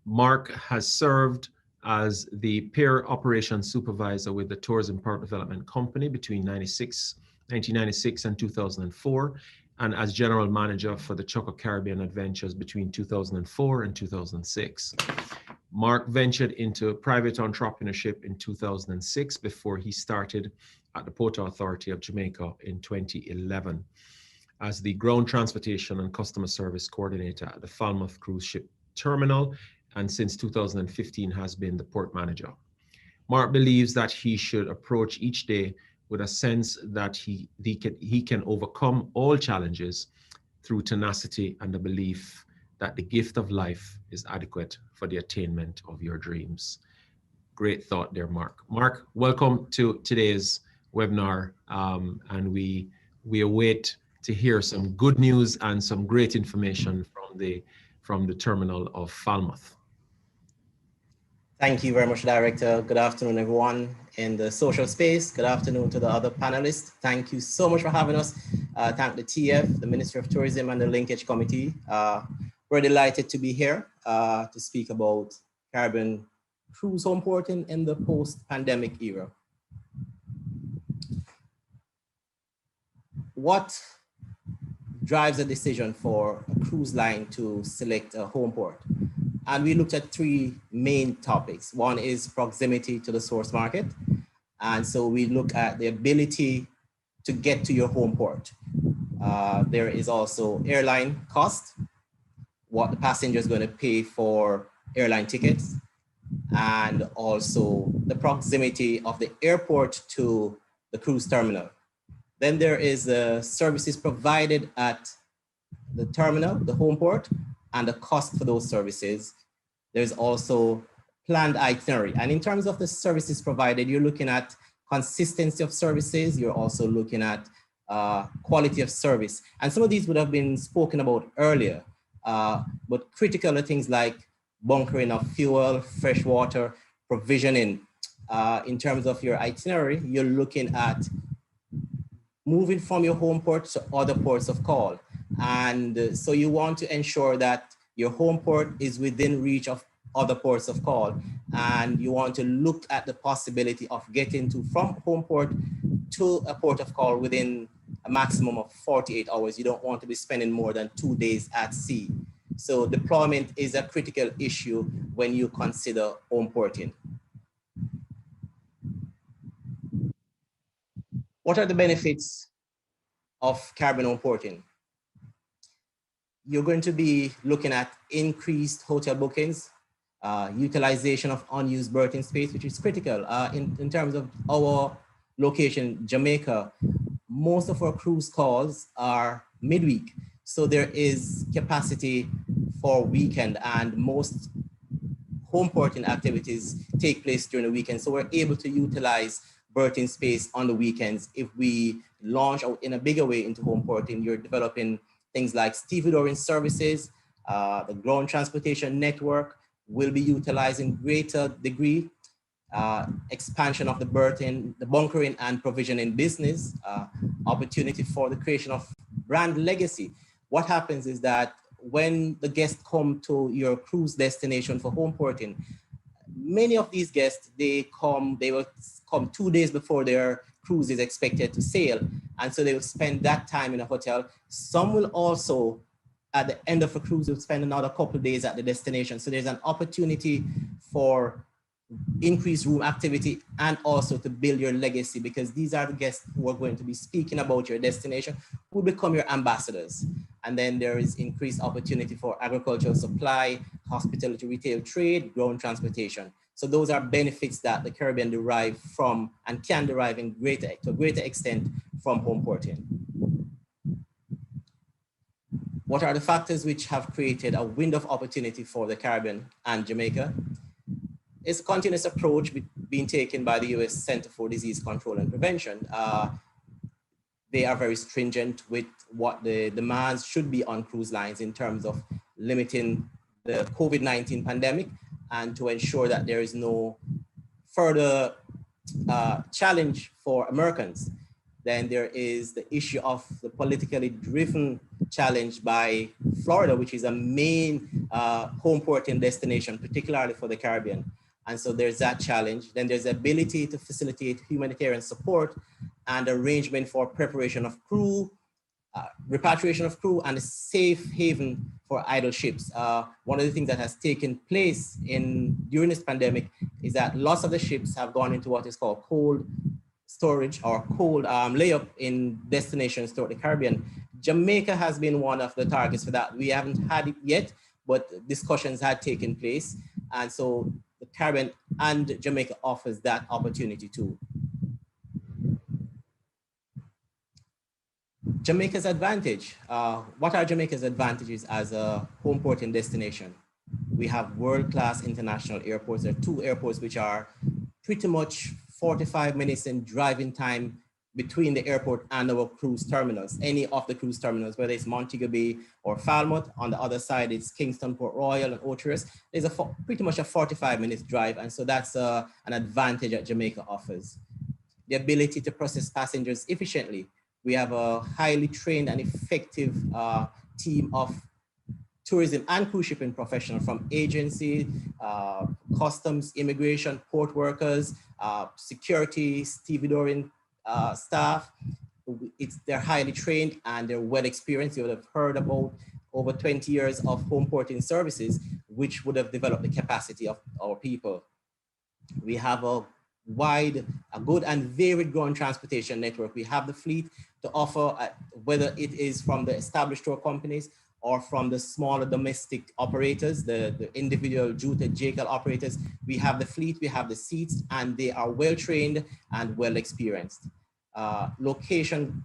Mark has served as the peer operations supervisor with the Tourism Park Development Company between 1996 and 2004, and as general manager for the Choco Caribbean Adventures between 2004 and 2006. Mark ventured into private entrepreneurship in 2006 before he started at the Port Authority of Jamaica in 2011 as the ground transportation and customer service coordinator at the Falmouth Cruise Ship Terminal, and since 2015 has been the port manager. Mark believes that he should approach each day with a sense that he can overcome all challenges through tenacity and the belief that the gift of life is adequate for the attainment of your dreams. Great thought there, Mark. Mark, welcome to today's webinar, and we await to hear some good news and some great information from the terminal of Falmouth. Thank you very much, Director. Good afternoon, everyone in the social space. Good afternoon to the other panelists. Thank you so much for having us. Thank the TF, the Ministry of Tourism, and the Linkage Committee. We're delighted to be here to speak about Caribbean cruise home porting in the post-pandemic era. What drives a decision for a cruise line to select a home port? And we looked at three main topics. One is proximity to the source market. And so we look at the ability to get to your home port. There is also airline cost, what the passenger is going to pay for airline tickets, and also the proximity of the airport to the cruise terminal. Then there is the services provided at the terminal, the home port, and the cost for those services. There's also planned itinerary. And in terms of the services provided, you're looking at consistency of services. You're also looking at quality of service. And some of these would have been spoken about earlier, but critical are things like bunkering of fuel, fresh water, provisioning. In terms of your itinerary, you're looking at moving from your home port to other ports of call. And so you want to ensure that your home port is within reach of other ports of call. And you want to look at the possibility of getting from home port to a port of call within a maximum of 48 hours. You don't want to be spending more than 2 days at sea. So deployment is a critical issue when you consider home porting. What are the benefits of Caribbean home porting? You're going to be looking at increased hotel bookings, utilization of unused berthing space, which is critical. In terms of our location, Jamaica, most of our cruise calls are midweek. So there is capacity for weekend, and most home porting activities take place during the weekend. So we're able to utilize berthing space on the weekends. If we launch out in a bigger way into home porting, you're developing things like stevedoring services, the ground transportation network will be utilized in greater degree, expansion of the berthing, the bunkering and provisioning business, opportunity for the creation of brand legacy. What happens is that when the guests come to your cruise destination for home porting, many of these guests, they will come 2 days before their cruise is expected to sail. And so they will spend that time in a hotel. Some will also, at the end of a cruise, will spend another couple of days at the destination. So there's an opportunity for increased room activity and also to build your legacy, because these are the guests who are going to be speaking about your destination, who become your ambassadors. And then there is increased opportunity for agricultural supply, hospitality, retail trade, ground transportation. So those are benefits that the Caribbean derive from and can derive to a greater extent from home porting. What are the factors which have created a window of opportunity for the Caribbean and Jamaica? It's a continuous approach being taken by the US Center for Disease Control and Prevention. They are very stringent with what the demands should be on cruise lines in terms of limiting the COVID-19 pandemic and to ensure that there is no further challenge for Americans. Then there is the issue of the politically driven challenge by Florida, which is a main home porting destination, particularly for the Caribbean. And so there's that challenge. Then there's the ability to facilitate humanitarian support and arrangement for preparation of crew, repatriation of crew, and a safe haven for idle ships. One of the things that has taken place during this pandemic is that lots of the ships have gone into what is called cold storage or cold layup in destinations throughout the Caribbean. Jamaica has been one of the targets for that. We haven't had it yet, but discussions had taken place. And so the Caribbean and Jamaica offers that opportunity too. Jamaica's Advantage. What are Jamaica's advantages as a home porting destination? We have world-class international airports. There are 2 airports which are pretty much 45 minutes in driving time between the airport and our cruise terminals. Any of the cruise terminals, whether it's Montego Bay or Falmouth. On the other side, it's Kingston, Port Royal, and Oteres. There's pretty much a 45-minute drive, and so that's an advantage that Jamaica offers. The ability to process passengers efficiently. We have a highly trained and effective team of tourism and cruise shipping professionals from agency, customs, immigration, port workers, security, stevedoring staff. They're highly trained and they're well experienced. You would have heard about over 20 years of home porting services, which would have developed the capacity of our people. We have a good and varied growing transportation network. We have the fleet to offer, whether it is from the established tour companies or from the smaller domestic operators, the individual jute JCL operators. We have the fleet, we have the seats, and they are well trained and well experienced. The location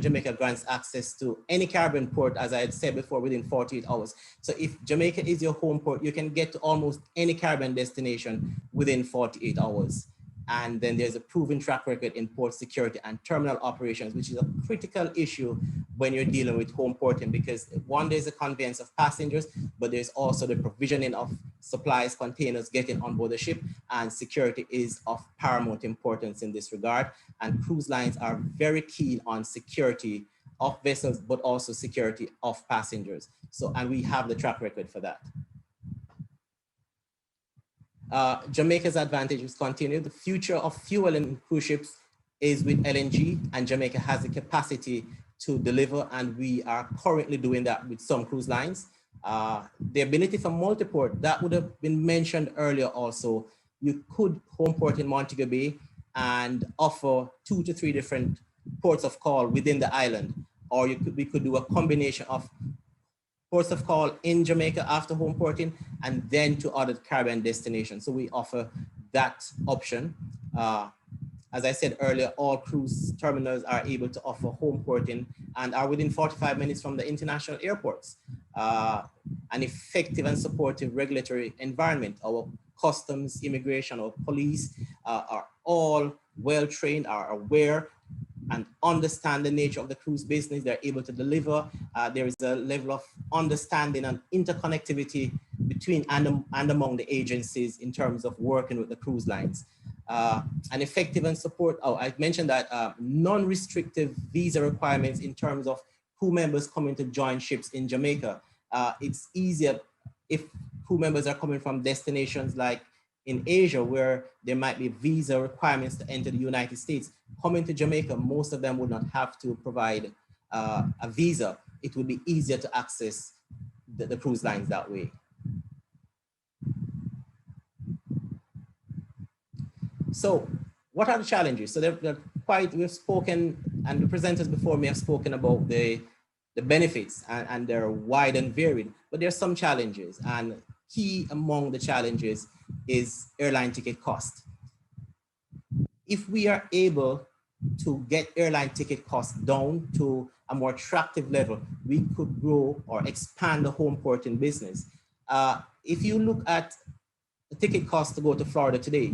Jamaica grants access to any Caribbean port, as I had said before, within 48 hours. So if Jamaica is your home port, you can get to almost any Caribbean destination within 48 hours. And then there's a proven track record in port security and terminal operations, which is a critical issue when you're dealing with home porting, because one, there's a conveyance of passengers, but there's also the provisioning of supplies, containers getting on board the ship, and security is of paramount importance in this regard. And cruise lines are very keen on security of vessels, but also security of passengers. So, and we have the track record for that. Jamaica's advantages continue. The future of fuel in cruise ships is with LNG, and Jamaica has the capacity to deliver, and we are currently doing that with some cruise lines. The ability for multiport, that would have been mentioned earlier also. You could home port in Montego Bay and offer 2 to 3 different ports of call within the island, or we could do a combination of ports of call in Jamaica after home porting and then to other Caribbean destinations. So we offer that option. As I said earlier, all cruise terminals are able to offer home porting and are within 45 minutes from the international airports. An effective and supportive regulatory environment. Our customs, immigration, our police are all well trained, are aware and understand the nature of the cruise business. They're able to deliver. There is a level of understanding and interconnectivity between and among the agencies in terms of working with the cruise lines. And effective and support, I mentioned that non-restrictive visa requirements in terms of crew members coming to join ships in Jamaica. It's easier if crew members are coming from destinations like in Asia, where there might be visa requirements to enter the United States. Coming to Jamaica, most of them would not have to provide a visa. It would be easier to access the cruise lines that way. So what are the challenges? So they're quite, we've spoken, and the presenters before me have spoken about the benefits, and they're wide and varied, but there's some challenges, and key among the challenges is airline ticket cost. If we are able to get airline ticket costs down to a more attractive level, we could grow or expand the home porting business. If you look at the ticket cost to go to Florida today,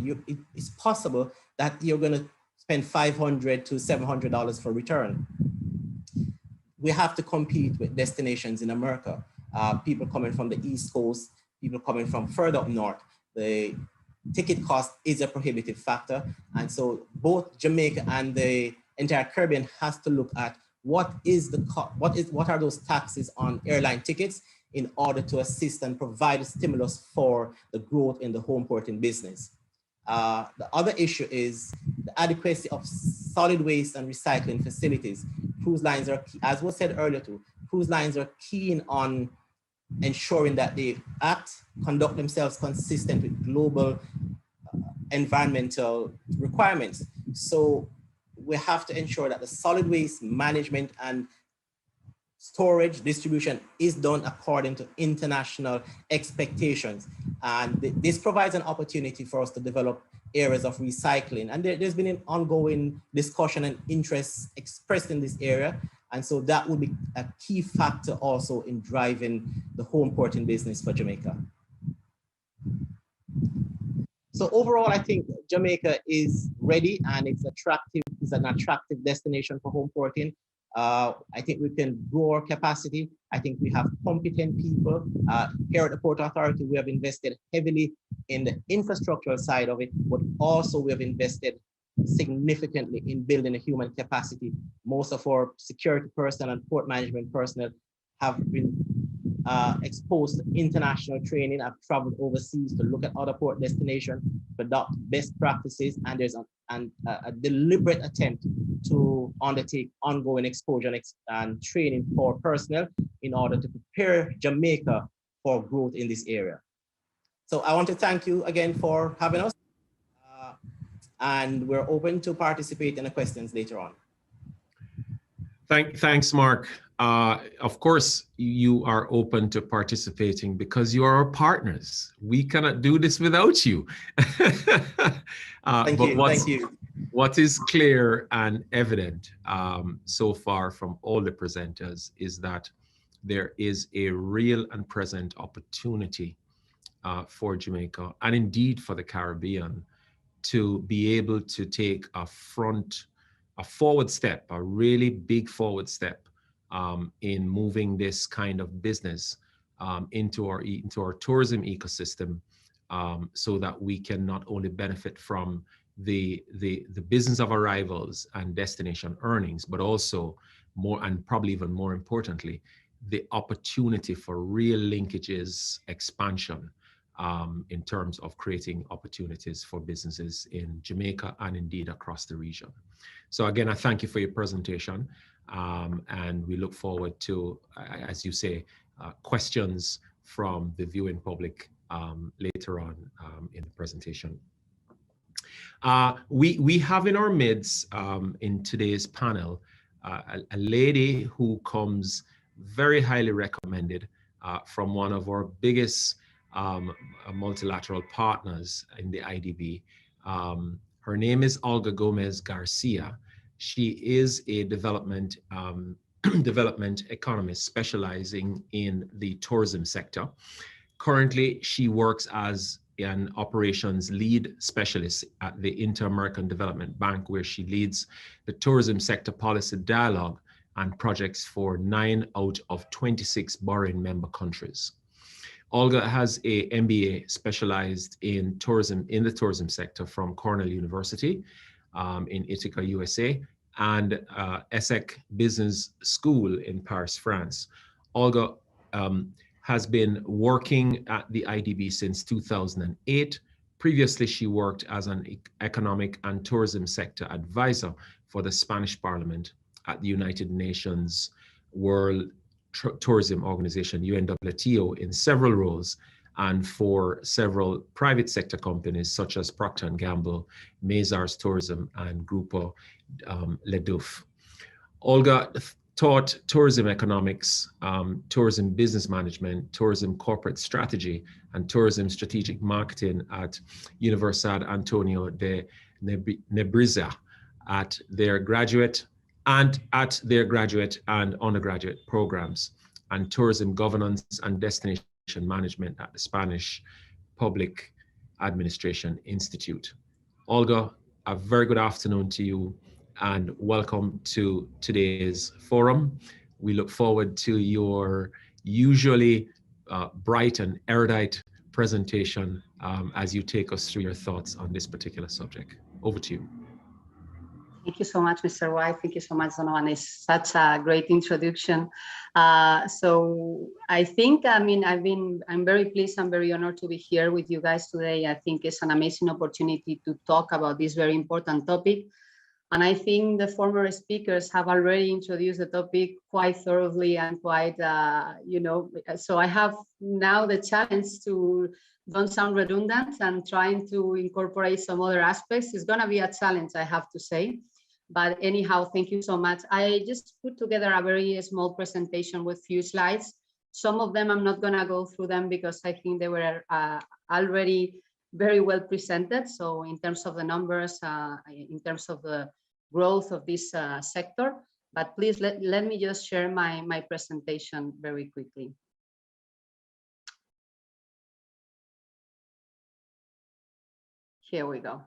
it's possible that you're going to spend $500 to $700 for return. We have to compete with destinations in America. People coming from the East Coast, people coming from further up north. The ticket cost is a prohibitive factor. And so both Jamaica and the entire Caribbean has to look at what are those taxes on airline tickets in order to assist and provide a stimulus for the growth in the home porting business. The other issue is the adequacy of solid waste and recycling facilities. Cruise lines are, as was said earlier too, cruise lines are keen on ensuring that they conduct themselves consistent with global environmental requirements. So we have to ensure that the solid waste management and storage distribution is done according to international expectations. And this provides an opportunity for us to develop areas of recycling. And there's been an ongoing discussion and interest expressed in this area. And so that will be a key factor also in driving the home porting business for Jamaica. So overall, I think Jamaica is ready and it's an attractive destination for home porting. I think we can grow our capacity. I think we have competent people. Here at the Port Authority, we have invested heavily in the infrastructural side of it, but also we have invested significantly in building a human capacity. Most of our security personnel and port management personnel have been exposed to international training. I've traveled overseas to look at other port destinations, adopt best practices, and there's a deliberate attempt to undertake ongoing exposure and training for personnel in order to prepare Jamaica for growth in this area. So I want to thank you again for having us, and we're open to participate in the questions later on. Thanks, Mark. Of course, you are open to participating because you are our partners. We cannot do this without you. Thank you. What is clear and evident so far from all the presenters is that there is a real and present opportunity for Jamaica and indeed for the Caribbean to be able to take a forward step, a really big forward step in moving this kind of business into our tourism ecosystem, so that we can not only benefit from the business of arrivals and destination earnings, but also more, and probably even more importantly, the opportunity for real linkages expansion in terms of creating opportunities for businesses in Jamaica and indeed across the region. So again, I thank you for your presentation, and we look forward to, as you say, questions from the viewing public later on in the presentation. We have in our midst in today's panel a lady who comes very highly recommended from one of our biggest multilateral partners in the IDB. Her name is Olga Gomez Garcia. She is a development economist specializing in the tourism sector. Currently, she works as an operations lead specialist at the Inter-American Development Bank, where she leads the tourism sector policy dialogue and projects for 9 out of 26 borrowing member countries. Olga has a MBA specialized in tourism, in the tourism sector from Cornell University in Ithaca, USA, and ESSEC Business School in Paris, France. Olga has been working at the IDB since 2008. Previously, she worked as an economic and tourism sector advisor for the Spanish Parliament at the United Nations World Tourism Organization, UNWTO, in several roles, and for several private sector companies such as Procter & Gamble, Mazars Tourism, and Grupo Leduc. Olga taught tourism economics, tourism business management, tourism corporate strategy, and tourism strategic marketing at Universidad Antonio de Nebrija at their graduate and undergraduate programs, and tourism governance and destination management at the Spanish Public Administration Institute. Olga, a very good afternoon to you and welcome to today's forum. We look forward to your usually bright and erudite presentation as you take us through your thoughts on this particular subject. Over to you. Thank you so much, Mr. White. Thank you so much, Donovan. It's such a great introduction. So I think, I'm very pleased, I'm very honored to be here with you guys today. I think it's an amazing opportunity to talk about this very important topic. And I think the former speakers have already introduced the topic quite thoroughly and quite, so I have now the challenge to don't sound redundant and trying to incorporate some other aspects. It's gonna be a challenge, I have to say. But anyhow, thank you so much. I just put together a very small presentation with few slides. Some of them I'm not gonna go through them because I think they were already very well presented. So in terms of the numbers, in terms of the growth of this sector, but please let me just share my presentation very quickly. Here we go.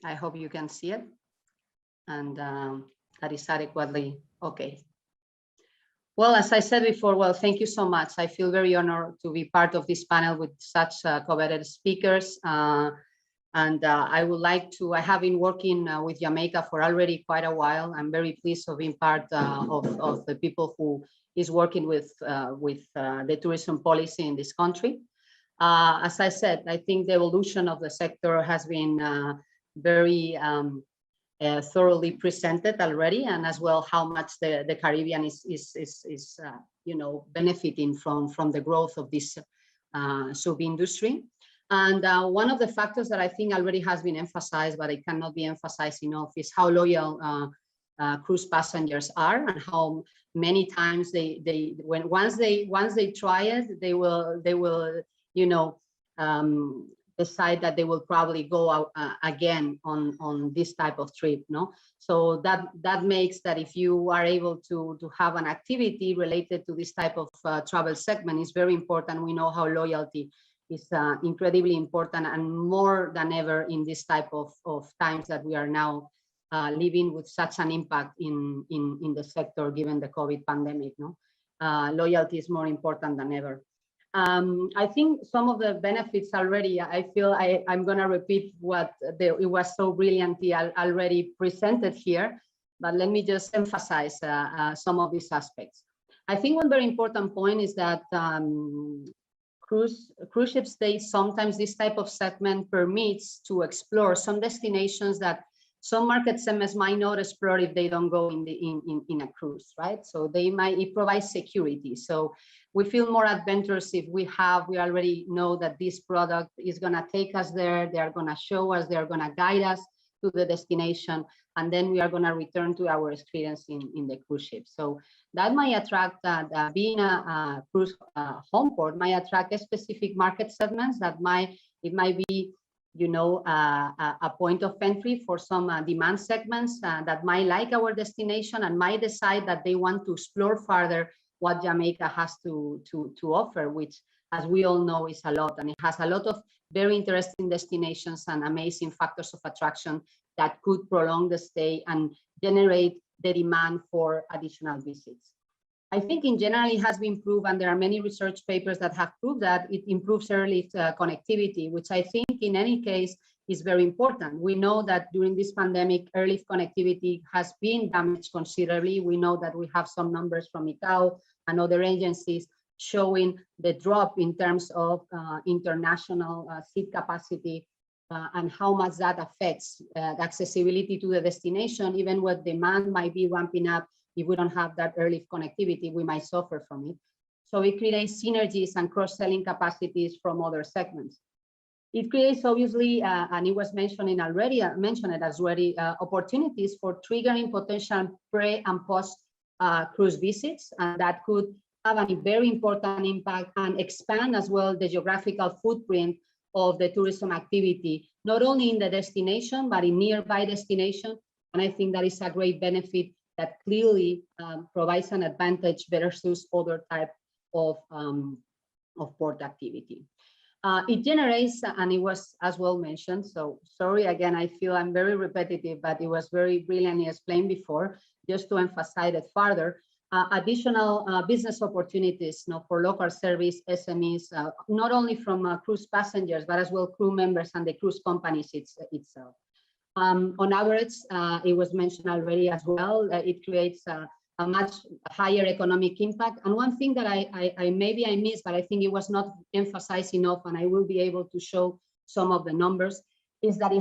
I hope you can see it and that is adequately okay. Well, as I said before, well, thank you so much. I feel very honored to be part of this panel with such coveted speakers. And I would like to, I have been working with Jamaica for already quite a while. I'm very pleased of being part of the people who is working with the tourism policy in this country. As I said, I think the evolution of the sector has been very thoroughly presented already, and as well how much the Caribbean is benefiting from the growth of this sub-industry. And one of the factors that I think already has been emphasized, but it cannot be emphasized enough, is how loyal cruise passengers are, and how many times once they try it, they will decide that they will probably go out again on this type of trip. No, so that makes that if you are able to have an activity related to this type of travel segment, is very important. We know how loyalty is incredibly important, and more than ever in this type of times that we are now living with such an impact in the sector given the COVID pandemic. No, loyalty is more important than ever. I think some of the benefits already, I feel I'm going to repeat what it was so brilliantly already presented here, but let me just emphasize some of these aspects. I think one very important point is that cruise ship stays, sometimes this type of segment permits to explore some destinations that some market segments might not explore if they don't go in a cruise, right? So it provides security. So we feel more adventurous if we already know that this product is gonna take us there, they are gonna show us, they are gonna guide us to the destination, and then we are gonna return to our experience in the cruise ship. So that might attract, being a cruise home port might attract specific market segments that it might be, a point of entry for some demand segments that might like our destination and might decide that they want to explore further what Jamaica has to offer, which, as we all know, is a lot. And it has a lot of very interesting destinations and amazing factors of attraction that could prolong the stay and generate the demand for additional visits. I think in general it has been proved, and there are many research papers that have proved that it improves airlift connectivity, which I think in any case is very important. We know that during this pandemic, airlift connectivity has been damaged considerably. We know that we have some numbers from ICAO and other agencies showing the drop in terms of international seat capacity and how much that affects the accessibility to the destination. Even when demand might be ramping up, if we don't have that airlift connectivity, we might suffer from it. So it creates synergies and cross-selling capacities from other segments. It creates, obviously, and it was mentioned as already, opportunities for triggering potential pre and post cruise visits, and that could have a very important impact and expand as well the geographical footprint of the tourism activity, not only in the destination, but in nearby destination. And I think that is a great benefit that clearly provides an advantage versus other type of port activity. It generates, and it was as well mentioned, so sorry again, I feel I'm very repetitive, but it was very brilliantly explained before, just to emphasize it further, additional business opportunities for local service SMEs, not only from cruise passengers, but as well crew members and the cruise companies itself. On average, it was mentioned already as well, it creates a much higher economic impact. And one thing that I maybe I missed, but I think it was not emphasized enough, and I will be able to show some of the numbers, is that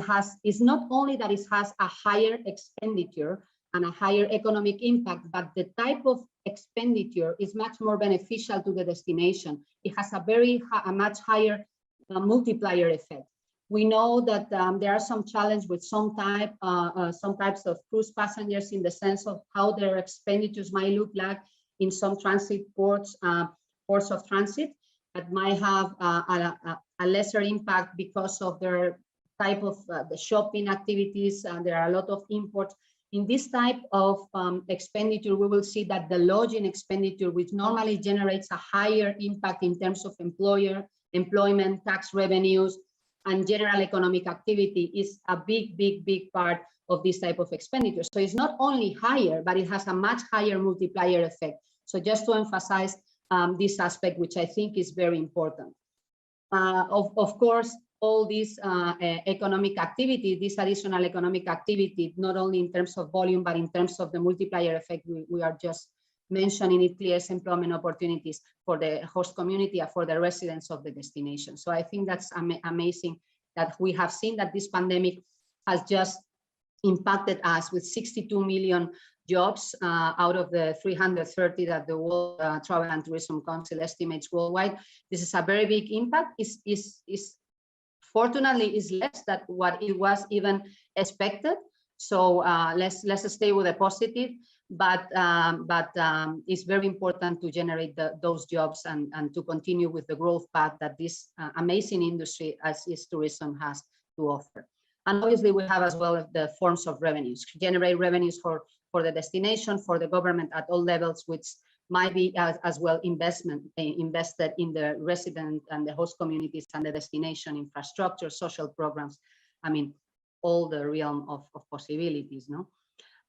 it's not only that it has a higher expenditure and a higher economic impact, but the type of expenditure is much more beneficial to the destination. It has a much higher multiplier effect. We know that there are some challenges with some types of cruise passengers in the sense of how their expenditures might look like in some transit ports, ports of transit, that might have a lesser impact because of their type of the shopping activities. There are a lot of imports. In this type of expenditure, we will see that the lodging expenditure, which normally generates a higher impact in terms of employment, tax revenues, and general economic activity, is a big part of this type of expenditure. So it's not only higher, but it has a much higher multiplier effect. So just to emphasize this aspect, which I think is very important. Of course, all this economic activity, this additional economic activity, not only in terms of volume, but in terms of the multiplier effect we are just mentioning, it creates employment opportunities for the host community and for the residents of the destination. So I think that's amazing that we have seen that this pandemic has just impacted us with 62 million jobs out of the 330 that the World Travel and Tourism Council estimates worldwide. This is a very big impact. Fortunately, is less than what it was even expected. So let's stay with the positive. But it's very important to generate those jobs and to continue with the growth path that this amazing industry as is tourism has to offer. And obviously we have as well the forms of revenues, generate revenues for the destination, for the government at all levels, which might be as well invested in the resident and the host communities and the destination infrastructure, social programs. I mean, all the realm of possibilities, no?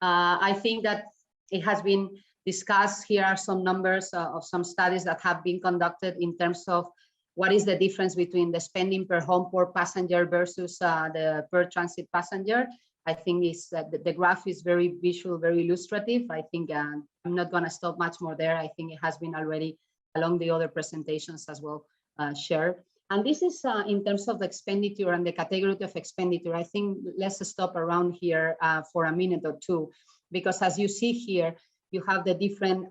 I think that it has been discussed. Here are some numbers of some studies that have been conducted in terms of what is the difference between the spending per home port passenger versus the per transit passenger. I think the graph is very visual, very illustrative. I think I'm not going to stop much more there. I think it has been already along the other presentations as well shared. And this is in terms of the expenditure and the category of expenditure. I think let's stop around here for a minute or two, because as you see here, you have the different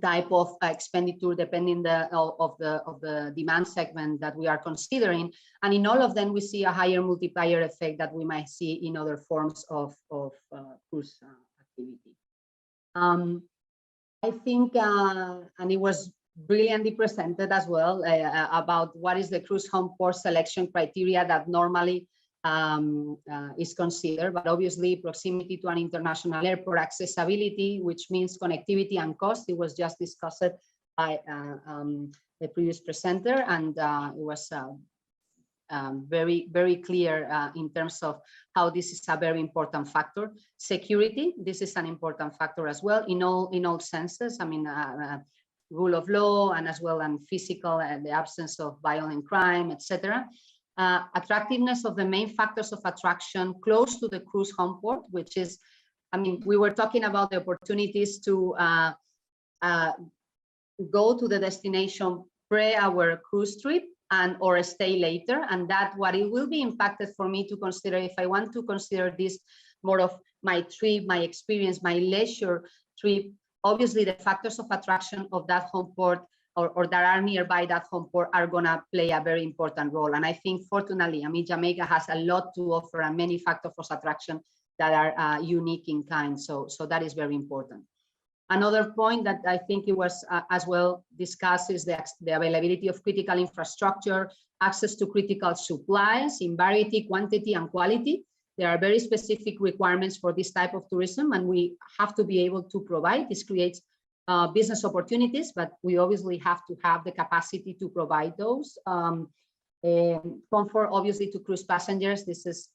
type of expenditure depending of the demand segment that we are considering, and in all of them we see a higher multiplier effect that we might see in other forms of cruise activity. I think, and it was brilliantly presented as well about what is the cruise home port selection criteria that normally is considered, but obviously proximity to an international airport, accessibility, which means connectivity and cost. It was just discussed by the previous presenter, and it was very clear in terms of how this is a very important factor. Security, this is an important factor as well in all senses. I mean, rule of law, and as well and physical, and the absence of violent crime, etc. Attractiveness of the main factors of attraction close to the cruise home port, which is, I mean, we were talking about the opportunities to go to the destination pre our cruise trip and or stay later, and that what it will be impacted for me to consider if I want to consider this more of my trip, my experience, my leisure trip. Obviously, the factors of attraction of that home port or that are nearby that home port are going to play a very important role. And I think, fortunately, I mean, Jamaica has a lot to offer and many factors of attraction that are unique in kind. So that is very important. Another point that I think it was as well discussed is the availability of critical infrastructure, access to critical supplies in variety, quantity, and quality. There are very specific requirements for this type of tourism, and we have to be able to provide. This creates business opportunities, but we obviously have to have the capacity to provide those. Comfort, obviously, to cruise passengers. This is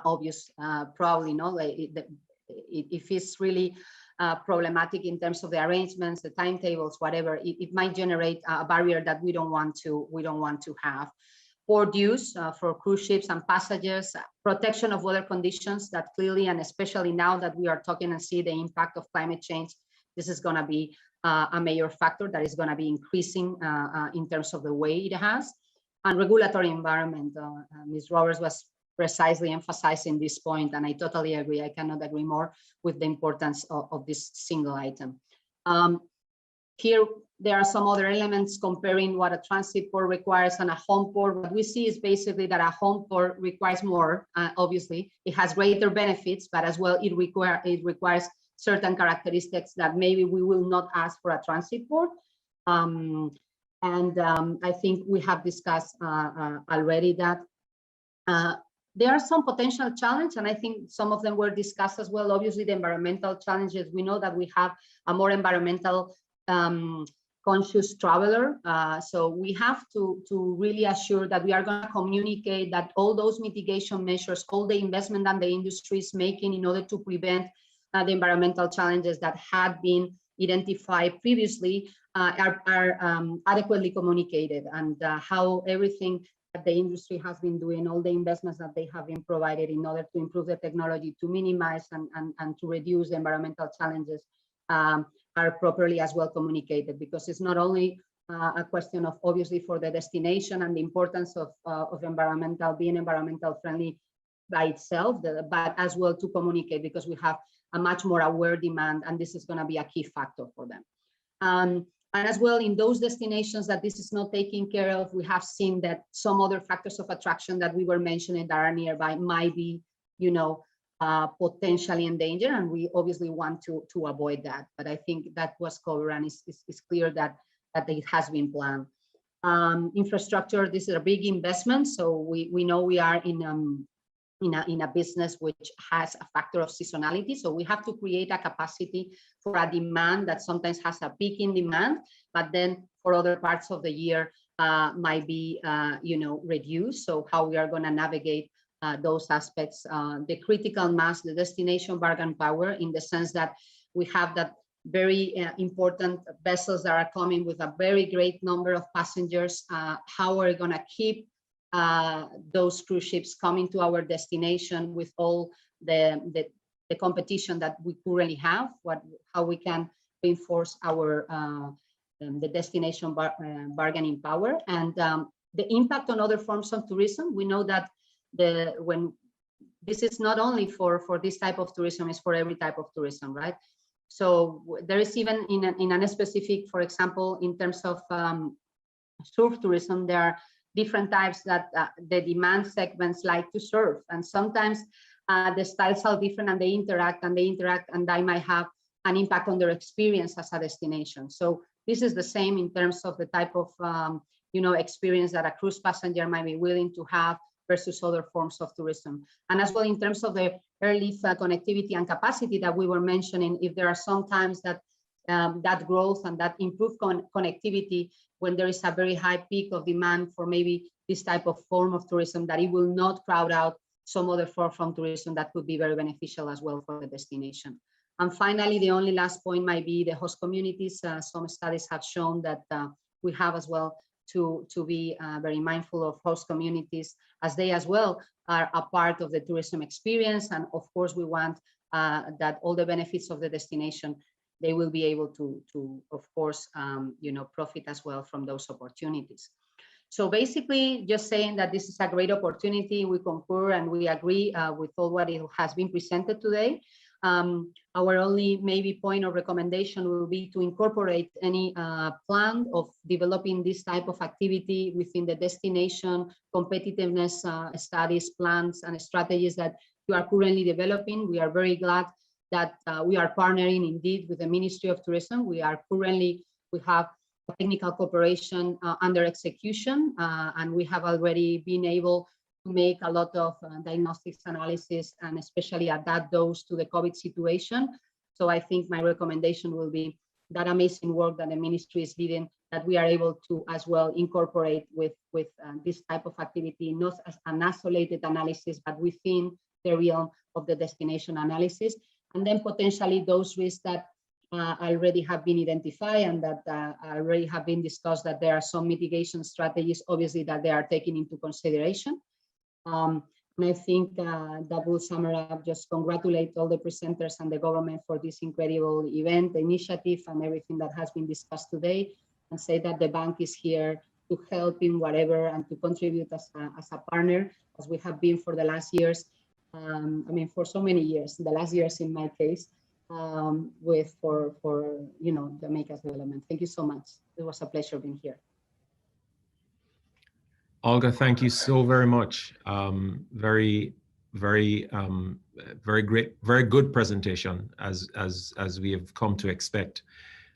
obvious, probably, no? If it's really problematic in terms of the arrangements, the timetables, whatever, it might generate a barrier that we don't want to have. port use for cruise ships and passengers, protection of weather conditions that clearly, and especially now that we are talking and see the impact of climate change, this is going to be a major factor that is going to be increasing in terms of the way it has. And regulatory environment, Ms. Roberts was precisely emphasizing this point, and I totally agree. I cannot agree more with the importance of this single item. Here, there are some other elements comparing what a transit port requires and a home port. What we see is basically that a home port requires more. Obviously, it has greater benefits, but as well, it requires certain characteristics that maybe we will not ask for a transit port. I think we have discussed already that there are some potential challenges, and I think some of them were discussed as well. Obviously, the environmental challenges. We know that we have a more environmental conscious traveler, so we have to really assure that we are going to communicate that all those mitigation measures, all the investment that the industry is making in order to prevent the environmental challenges that had been identified previously are adequately communicated, and how everything that the industry has been doing, all the investments that they have been provided in order to improve the technology, to minimize and to reduce the environmental challenges are properly as well communicated, because it's not only a question of obviously for the destination and the importance of being environmental friendly by itself, but as well to communicate, because we have a much more aware demand, and this is going to be a key factor for them. And as well, in those destinations that this is not taken care of, we have seen that some other factors of attraction that we were mentioning that are nearby might be, potentially in danger, and we obviously want to avoid that. But I think that was covered, and it's clear that it has been planned. Infrastructure, this is a big investment, so we know we are in a business which has a factor of seasonality. So we have to create a capacity for a demand that sometimes has a peak in demand, but then for other parts of the year might be, reduced. So how we are going to navigate those aspects, the critical mass, the destination bargain power, in the sense that we have that very important vessels that are coming with a very great number of passengers. How are we going to keep those cruise ships coming to our destination with all the competition that we currently have? How we can reinforce our the destination bargaining power, and the impact on other forms of tourism. We know that when this is not only for this type of tourism, it's for every type of tourism, right? So there is even in a specific, for example, in terms of surf tourism, there are different types that the demand segments like to surf, and sometimes the styles are different, and they interact, and they might have an impact on their experience as a destination. So this is the same in terms of the type of experience that a cruise passenger might be willing to have versus other forms of tourism. And as well, in terms of the airlift connectivity and capacity that we were mentioning, if there are some times that that growth and that improved connectivity, when there is a very high peak of demand for maybe this type of form of tourism, that it will not crowd out some other form from tourism that could be very beneficial as well for the destination. And finally, the only last point might be the host communities. Some studies have shown that we have as well to be very mindful of host communities, as they as well are a part of the tourism experience. And of course, we want that all the benefits of the destination, they will be able to of course, profit as well from those opportunities. So basically, just saying that this is a great opportunity. We concur and we agree with all what it has been presented today. Our only maybe point of recommendation will be to incorporate any plan of developing this type of activity within the destination competitiveness studies, plans, and strategies that you are currently developing. We are very glad that we are partnering indeed with the Ministry of Tourism. We have technical cooperation under execution, and we have already been able to make a lot of diagnostics analysis, and especially adapt those to the COVID situation. So I think my recommendation will be that amazing work that the ministry is leading, that we are able to as well incorporate with this type of activity, not as an isolated analysis, but within the realm of the destination analysis. And then potentially those risks that already have been identified and that already have been discussed, that there are some mitigation strategies, obviously, that they are taking into consideration. And I think that will sum it up. Just congratulate all the presenters and the government for this incredible event, initiative, and everything that has been discussed today, and say that the bank is here to help in whatever and to contribute as a partner, as we have been for the last years. I mean, for so many years, the last years in my case, for Jamaica's development. Thank you so much. It was a pleasure being here. Olga, thank you so very much. Very great, very good presentation, as we have come to expect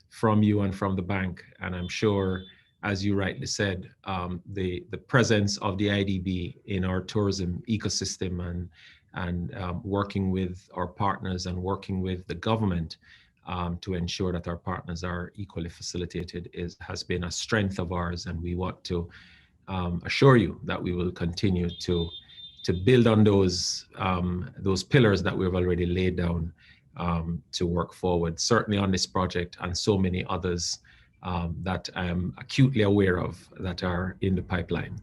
from you and from the bank. And I'm sure, as you rightly said, the presence of the IDB in our tourism ecosystem and working with our partners and working with the government to ensure that our partners are equally facilitated has been a strength of ours, and we want to assure you that we will continue to build on those pillars that we've already laid down to work forward, certainly on this project and so many others that I am acutely aware of that are in the pipeline.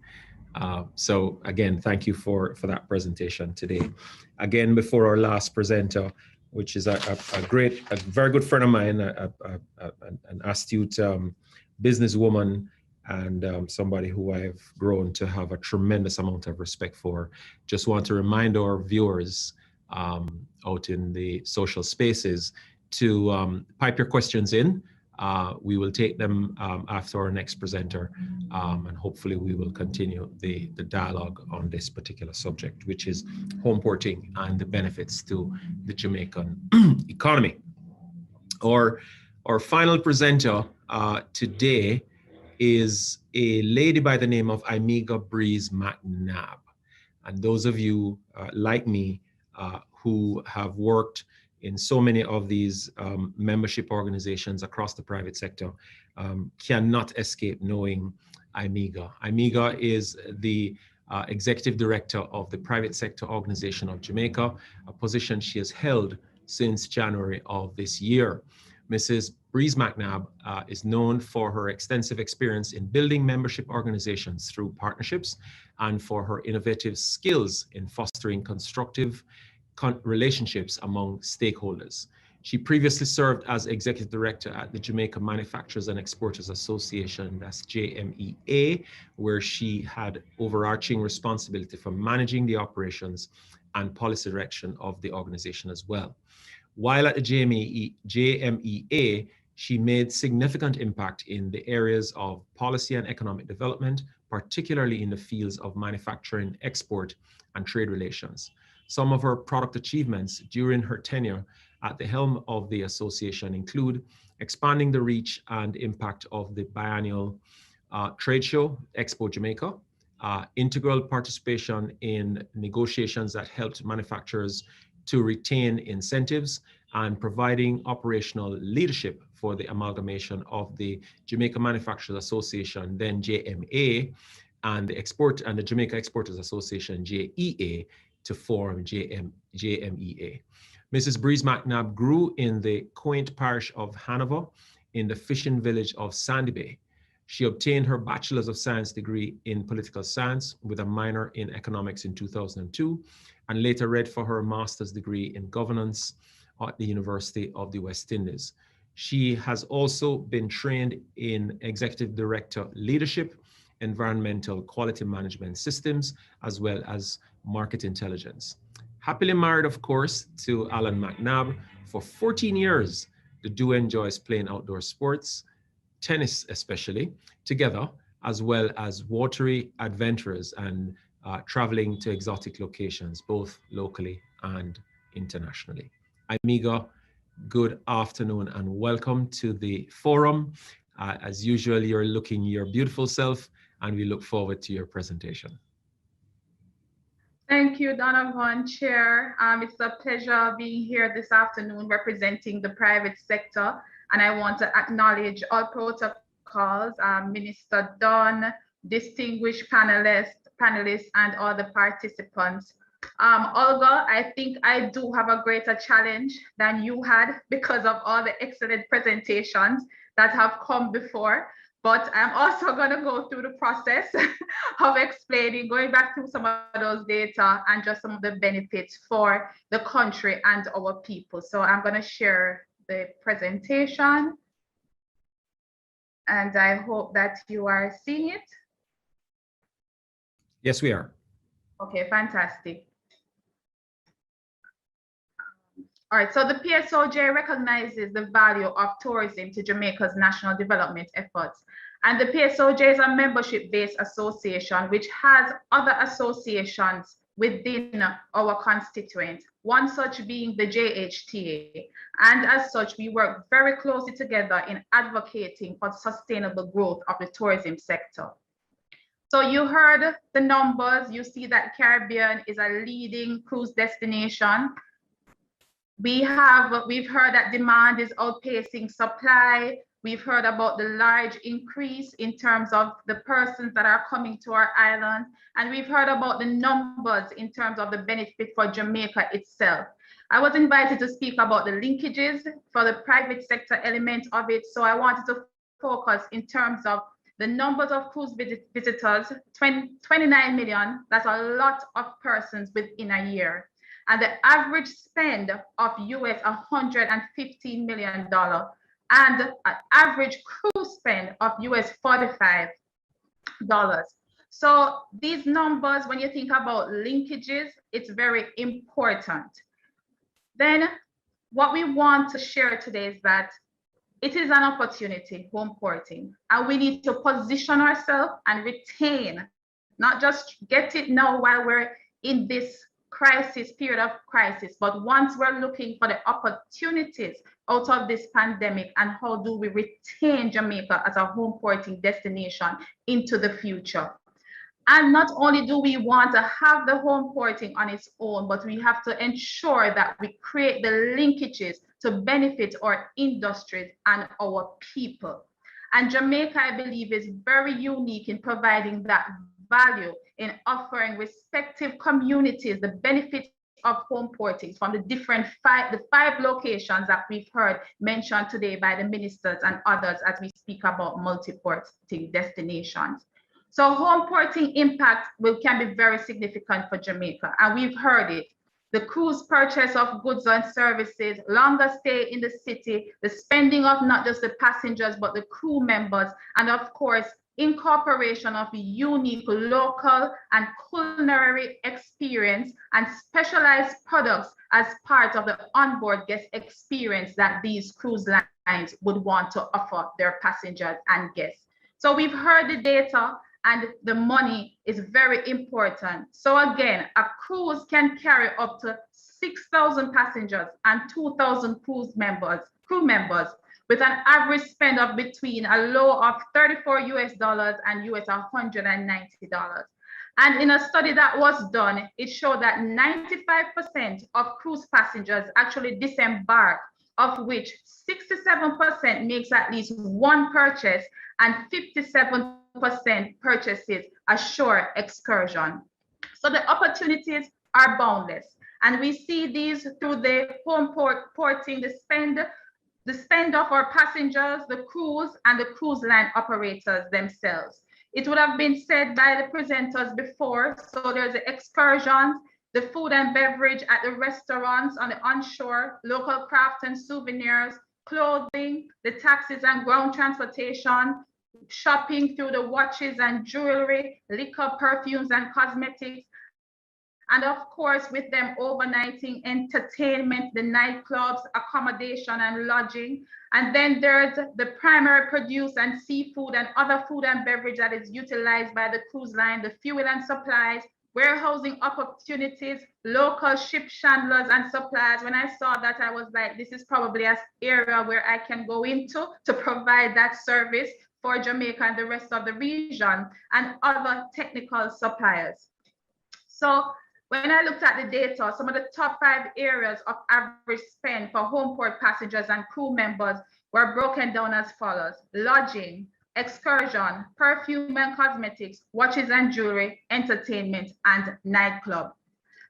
So again, thank you for that presentation today. Again, before our last presenter, which is a very good friend of mine, an astute businesswoman, and somebody who I've grown to have a tremendous amount of respect for. Just want to remind our viewers out in the social spaces to pipe your questions in. We will take them after our next presenter, and hopefully we will continue the dialogue on this particular subject, which is homeporting and the benefits to the Jamaican economy. Our final presenter today is a lady by the name of Amiga Breeze McNabb. And those of you like me who have worked in so many of these membership organizations across the private sector cannot escape knowing Amiga. Amiga is the executive director of the Private Sector Organization of Jamaica, a position she has held since January of this year. Mrs. Breeze McNabb is known for her extensive experience in building membership organizations through partnerships and for her innovative skills in fostering constructive relationships among stakeholders. She previously served as executive director at the Jamaica Manufacturers and Exporters Association, that's JMEA, where she had overarching responsibility for managing the operations and policy direction of the organization as well. While at the JMEA, she made significant impact in the areas of policy and economic development, particularly in the fields of manufacturing, export, and trade relations. Some of her product achievements during her tenure at the helm of the association include expanding the reach and impact of the biannual trade show, Expo Jamaica, integral participation in negotiations that helped manufacturers to retain incentives, and providing operational leadership for the amalgamation of the Jamaica Manufacturers Association, then JMA, and the Jamaica Exporters Association, JEA, to form JMEA. Mrs. Breeze McNabb grew in the quaint parish of Hanover in the fishing village of Sandy Bay. She obtained her Bachelor's of Science degree in Political Science with a minor in Economics in 2002, and later read for her Master's degree in Governance at the University of the West Indies. She has also been trained in Executive Director Leadership, Environmental Quality Management Systems, as well as Market Intelligence. Happily married, of course, to Alan McNabb. For 14 years, the duo enjoys playing outdoor sports, tennis especially, together, as well as watery adventures and traveling to exotic locations, both locally and internationally. Amiga, good afternoon and welcome to the forum. As usual, you're looking your beautiful self, and we look forward to your presentation. Thank you, Donovan, Chair. It's a pleasure being here this afternoon representing the private sector, and I want to acknowledge all protocols, Minister Dunn, distinguished panelists, and all the participants Olga, I think I do have a greater challenge than you had because of all the excellent presentations that have come before. But I'm also going to go through the process of explaining, going back through some of those data and just some of the benefits for the country and our people. So I'm going to share the presentation. And I hope that you are seeing it. Yes, we are. Okay, fantastic. All right, so the PSOJ recognizes the value of tourism to Jamaica's national development efforts. And the PSOJ is a membership-based association which has other associations within our constituent, one such being the JHTA. And as such, we work very closely together in advocating for sustainable growth of the tourism sector. So you heard the numbers. You see that Caribbean is a leading cruise destination. We've heard that demand is outpacing supply. We've heard about the large increase in terms of the persons that are coming to our island. And we've heard about the numbers in terms of the benefit for Jamaica itself. I was invited to speak about the linkages for the private sector element of it. So I wanted to focus in terms of the numbers of cruise visitors, 29 million. That's a lot of persons within a year. And the average spend of US $115 million and an average cruise spend of US $45. So these numbers, when you think about linkages, it's very important. Then what we want to share today is that it is an opportunity, Homeporting, and we need to position ourselves and retain, not just get it now while we're in this period of crisis, but once we're looking for the opportunities out of this pandemic and how do we retain Jamaica as a Homeporting destination into the future. And not only do we want to have the Homeporting on its own, but we have to ensure that we create the linkages to benefit our industries and our people. And Jamaica, I believe, is very unique in providing that value in offering respective communities the benefits of Homeporting from the five locations that we've heard mentioned today by the ministers and others as we speak about multi-porting destinations. So Homeporting impact can be very significant for Jamaica, and we've heard it. The cruise purchase of goods and services, longer stay in the city, the spending of not just the passengers, but the crew members, and of course, incorporation of unique local and culinary experience and specialized products as part of the onboard guest experience that these cruise lines would want to offer their passengers and guests. So we've heard the data, and the money is very important. So again, a cruise can carry up to 6,000 passengers and 2,000 crew members, with an average spend of between a low of $34 US and US $190. And in a study that was done, it showed that 95% of cruise passengers actually disembark, of which 67% makes at least one purchase and 57% purchases a shore excursion. So the opportunities are boundless. And we see these through the Homeporting, the spend of our passengers, the crews, and the cruise line operators themselves. It would have been said by the presenters before, so there's the excursions, the food and beverage at the restaurants on the onshore, local craft and souvenirs, clothing, the taxis and ground transportation, shopping through the watches and jewelry, liquor, perfumes, and cosmetics. And of course, with them overnighting, entertainment, the nightclubs, accommodation and lodging. And then there's the primary produce and seafood and other food and beverage that is utilized by the cruise line, the fuel and supplies, warehousing opportunities, local ship chandlers and suppliers. When I saw that, I was like, this is probably an area where I can go into to provide that service for Jamaica and the rest of the region, and other technical suppliers. So when I looked at the data, some of the top 5 areas of average spend for Homeport passengers and crew members were broken down as follows: lodging, excursion, perfume and cosmetics, watches and jewelry, entertainment, and nightclub.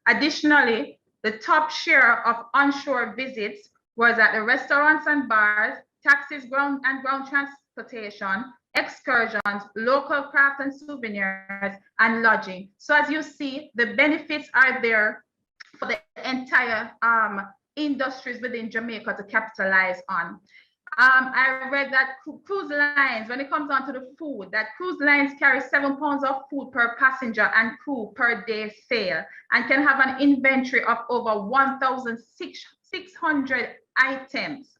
Additionally, the top share of onshore visits was at the restaurants and bars, taxis, ground transportation, excursions, local craft and souvenirs, and lodging. So as you see, the benefits are there for the entire industries within Jamaica to capitalize on. I read that cruise lines, when it comes down to the food, that cruise lines carry 7 pounds of food per passenger and crew per day sail, and can have an inventory of over 1,600 items.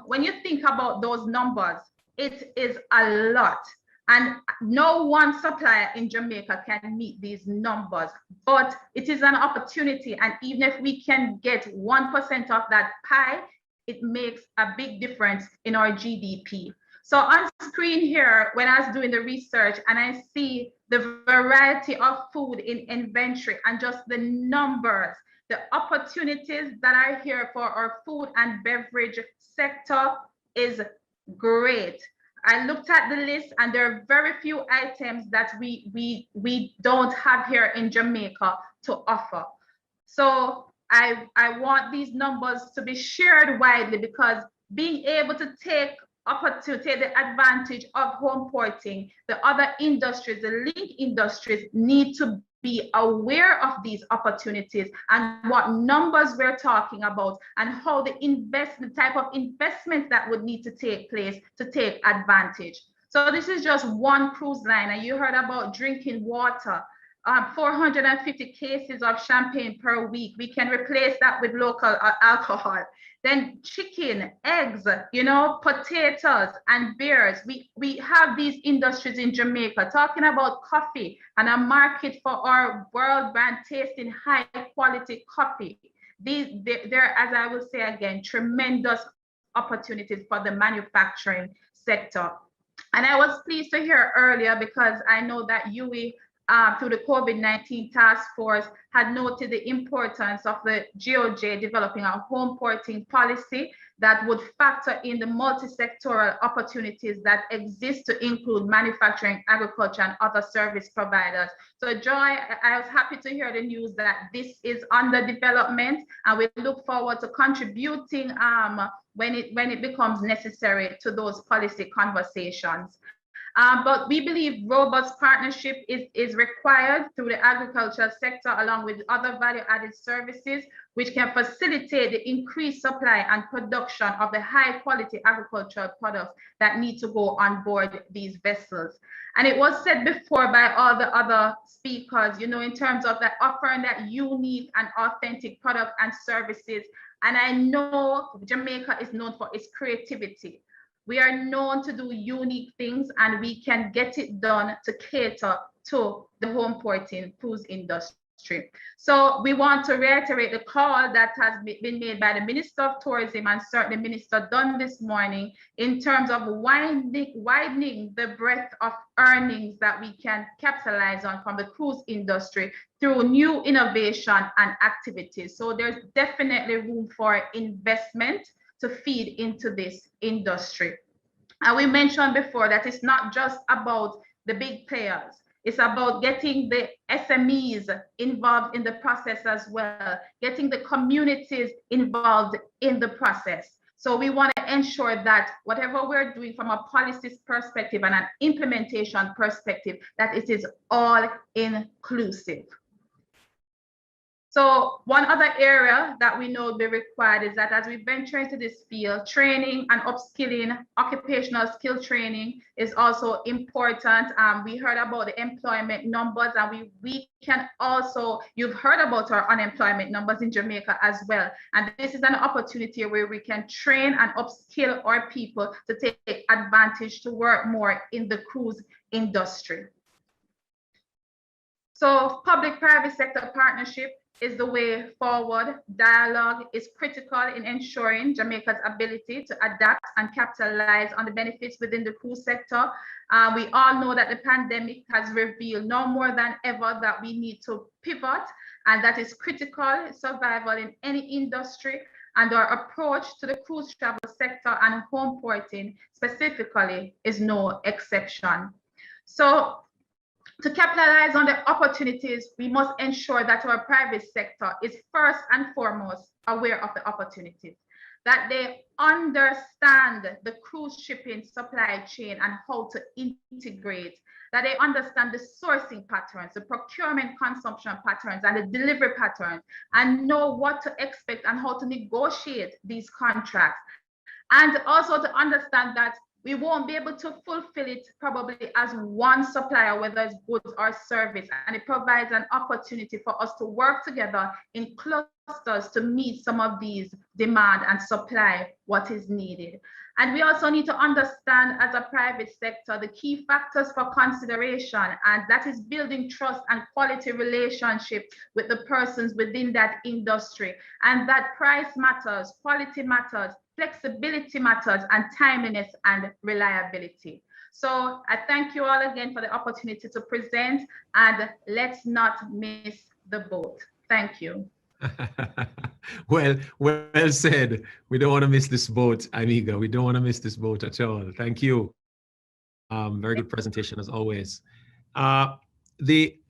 When you think about those numbers, it is a lot. And no one supplier in Jamaica can meet these numbers, but it is an opportunity. And even if we can get 1% of that pie, it makes a big difference in our GDP. So on screen here, when I was doing the research and I see the variety of food in inventory and just the numbers, the opportunities that are here for our food and beverage sector is great. I looked at the list and there are very few items that we don't have here in Jamaica to offer. So I want these numbers to be shared widely, because being able to take the advantage of Homeporting, the other industries, the link industries need to be aware of these opportunities and what numbers we're talking about and how the type of investment that would need to take place to take advantage. So this is just one cruise line, and you heard about drinking water. 450 cases of champagne per week. We can replace that with local alcohol. Then chicken, eggs, potatoes and beers. We have these industries in Jamaica. Talking about coffee and a market for our world brand tasting high quality coffee. There, as I will say again, tremendous opportunities for the manufacturing sector. And I was pleased to hear earlier, because I know that UWI, through the COVID-19 task force, had noted the importance of the GOJ developing a homeporting policy that would factor in the multi-sectoral opportunities that exist to include manufacturing, agriculture, and other service providers. So Joy, I was happy to hear the news that this is under development, and we look forward to contributing when it becomes necessary to those policy conversations. But we believe robust partnership is required through the agricultural sector, along with other value-added services, which can facilitate the increased supply and production of the high-quality agricultural products that need to go on board these vessels. And it was said before by all the other speakers, in terms of that offering that unique and authentic product and services. And I know Jamaica is known for its creativity. We are known to do unique things, and we can get it done to cater to the homeporting cruise industry. So we want to reiterate the call that has been made by the Minister of Tourism and certainly Minister Dunn this morning, in terms of widening the breadth of earnings that we can capitalize on from the cruise industry through new innovation and activities. So there's definitely room for investment to feed into this industry. And we mentioned before that it's not just about the big players. It's about getting the SMEs involved in the process as well, getting the communities involved in the process. So we want to ensure that whatever we're doing from a policies perspective and an implementation perspective, that it is all inclusive. So one other area that we know will be required is that as we venture into this field, training and upskilling, occupational skill training is also important. We heard about the employment numbers, and we can also, you've heard about our unemployment numbers in Jamaica as well. And this is an opportunity where we can train and upskill our people to take advantage to work more in the cruise industry. So public-private sector partnership is the way forward. Dialogue is critical in ensuring Jamaica's ability to adapt and capitalize on the benefits within the cruise sector. We all know that the pandemic has revealed no more than ever that we need to pivot, and that is critical survival in any industry. And our approach to the cruise travel sector and homeporting specifically is no exception. So To capitalize on the opportunities, we must ensure that our private sector is first and foremost aware of the opportunities, that they understand the cruise shipping supply chain and how to integrate, that they understand the sourcing patterns, the procurement consumption patterns, and the delivery patterns, and know what to expect and how to negotiate these contracts. And also to understand that we won't be able to fulfill it probably as one supplier, whether it's goods or service. And it provides an opportunity for us to work together in clusters to meet some of these demand and supply what is needed. And we also need to understand as a private sector the key factors for consideration, and that is building trust and quality relationship with the persons within that industry. And that price matters, quality matters, flexibility matters, and timeliness and reliability. So I thank you all again for the opportunity to present, and let's not miss the boat. Thank you. Well said. We don't want to miss this boat, amiga. We don't want to miss this boat at all. Thank you. Very good presentation as always. So we've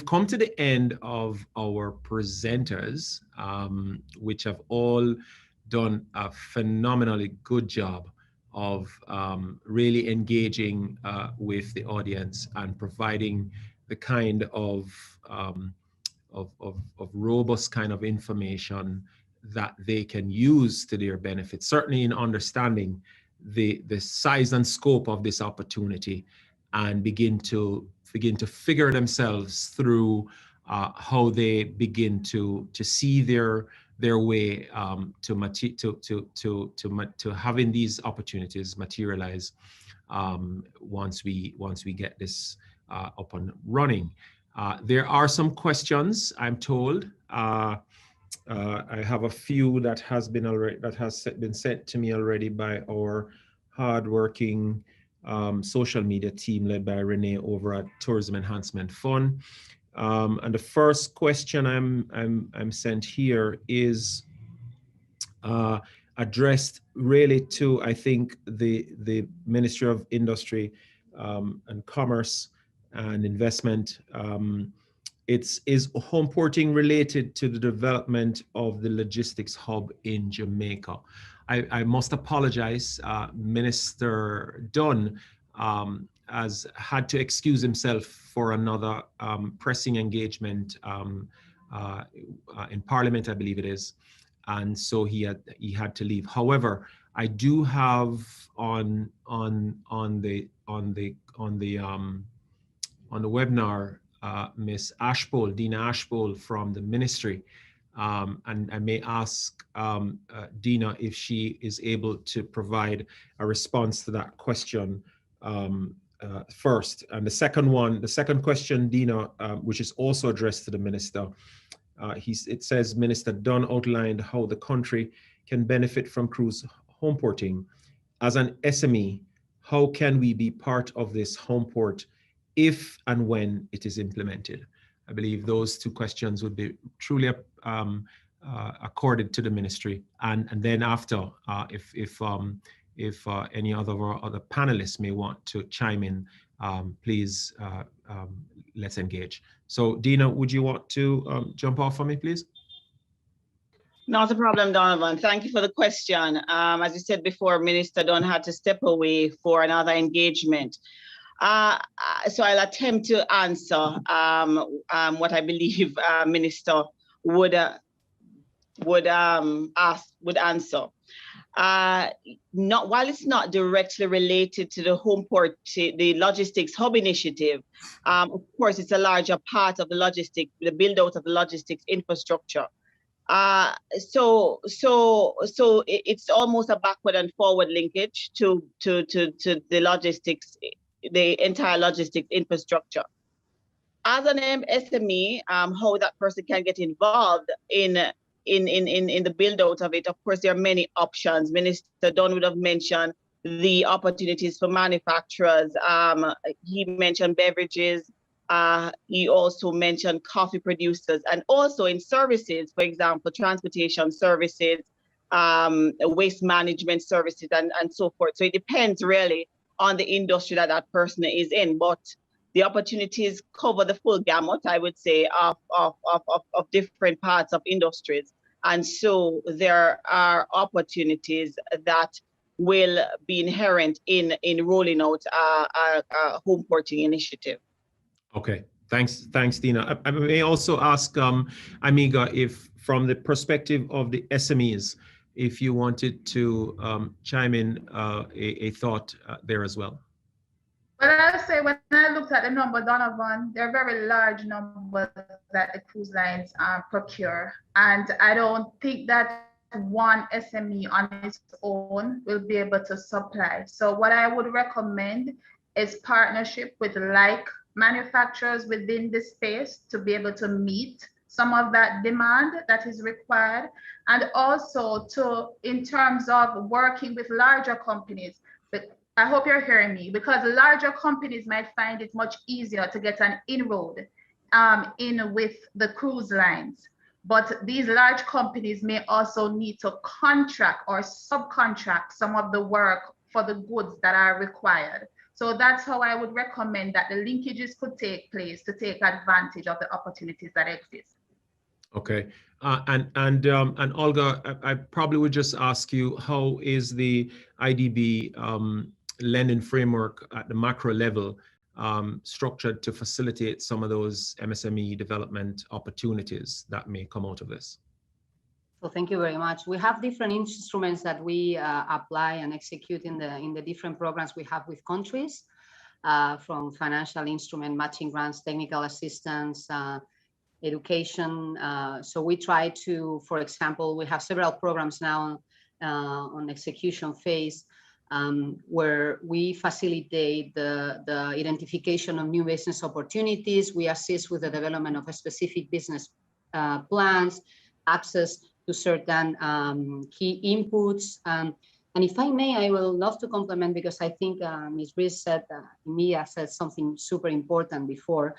come to the end of our presenters, which have all done a phenomenally good job of really engaging with the audience and providing the kind of robust kind of information that they can use to their benefit, certainly in understanding the size and scope of this opportunity, and begin to figure themselves through how they begin to see their way to having these opportunities materialize once we get this up and running. There are some questions, I'm told. I have a few that has been sent to me already by our hardworking social media team led by Renee over at Tourism Enhancement Fund. And the first question I'm sent here is addressed really to, I think, the Ministry of Industry and Commerce and Investment. Is Homeporting related to the development of the logistics hub in Jamaica? I must apologize. Minister Dunn has had to excuse himself for another pressing engagement in Parliament, I believe it is, and so he had to leave. However, I do have on the webinar Miss Ashpole, Dina Ashpole from the ministry, and I may ask Dina if she is able to provide a response to that question first. And the second question, Dina, which is also addressed to the minister, it says, Minister Dunn outlined how the country can benefit from cruise homeporting. As an SME, how can we be part of this homeport if and when it is implemented? I believe those two questions would be truly accorded to the ministry. And then after, if any other panelists may want to chime in, please let's engage. So Dina, would you want to jump off for me, please? Not a problem, Donovan. Thank you for the question. As you said before, Minister Dunn had to step away for another engagement. So I'll attempt to answer what I believe Minister would answer. While it's not directly related to the Homeport, the logistics hub initiative, of course, it's a larger part of the logistics, the build out of the logistics infrastructure. So it's almost a backward and forward linkage to the logistics, the entire logistics infrastructure. As an SME, how that person can get involved in the build out of it, of course, there are many options. Minister Dunn would have mentioned the opportunities for manufacturers. He mentioned beverages. He also mentioned coffee producers, and also in services, for example, transportation services, waste management services, and so forth. So it depends really on the industry that that person is in. But The opportunities cover the full gamut, I would say, of different parts of industries. And so there are opportunities that will be inherent in rolling out a Homeporting initiative. Okay, thanks, Dina. I may also ask Amiga, if from the perspective of the SMEs, if you wanted to chime in a thought there as well. Well, I'll say when I looked at the number, Donovan, they're very large numbers that the cruise lines procure. And I don't think that one SME on its own will be able to supply. So what I would recommend is partnership with like manufacturers within the space to be able to meet some of that demand that is required. And also in terms of working with larger companies, but I hope you're hearing me, because larger companies might find it much easier to get an inroad in with the cruise lines. But these large companies may also need to contract or subcontract some of the work for the goods that are required. So that's how I would recommend that the linkages could take place to take advantage of the opportunities that exist. Okay, and Olga, I probably would just ask you, how is the IDB lending framework at the macro level structured to facilitate some of those MSME development opportunities that may come out of this? So thank you very much. We have different instruments that we apply and execute in the different programs we have with countries, from financial instrument, matching grants, technical assistance, education. So we try to, for example, we have several programs now on execution phase, where we facilitate the identification of new business opportunities. We assist with the development of a specific business plans, access to certain key inputs. And if I may, I will love to complement, because I think Ms. Rees said, Mia said something super important before,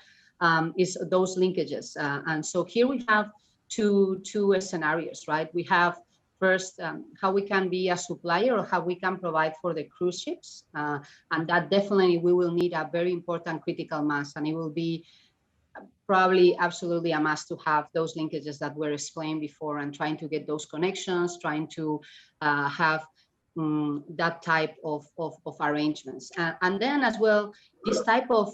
is those linkages. And so here we have two scenarios, right? We have first, how we can be a supplier or how we can provide for the cruise ships. And that definitely we will need a very important critical mass, and it will be probably absolutely a must to have those linkages that were explained before, and trying to get those connections, trying to have that type of arrangements. And then as well, this type of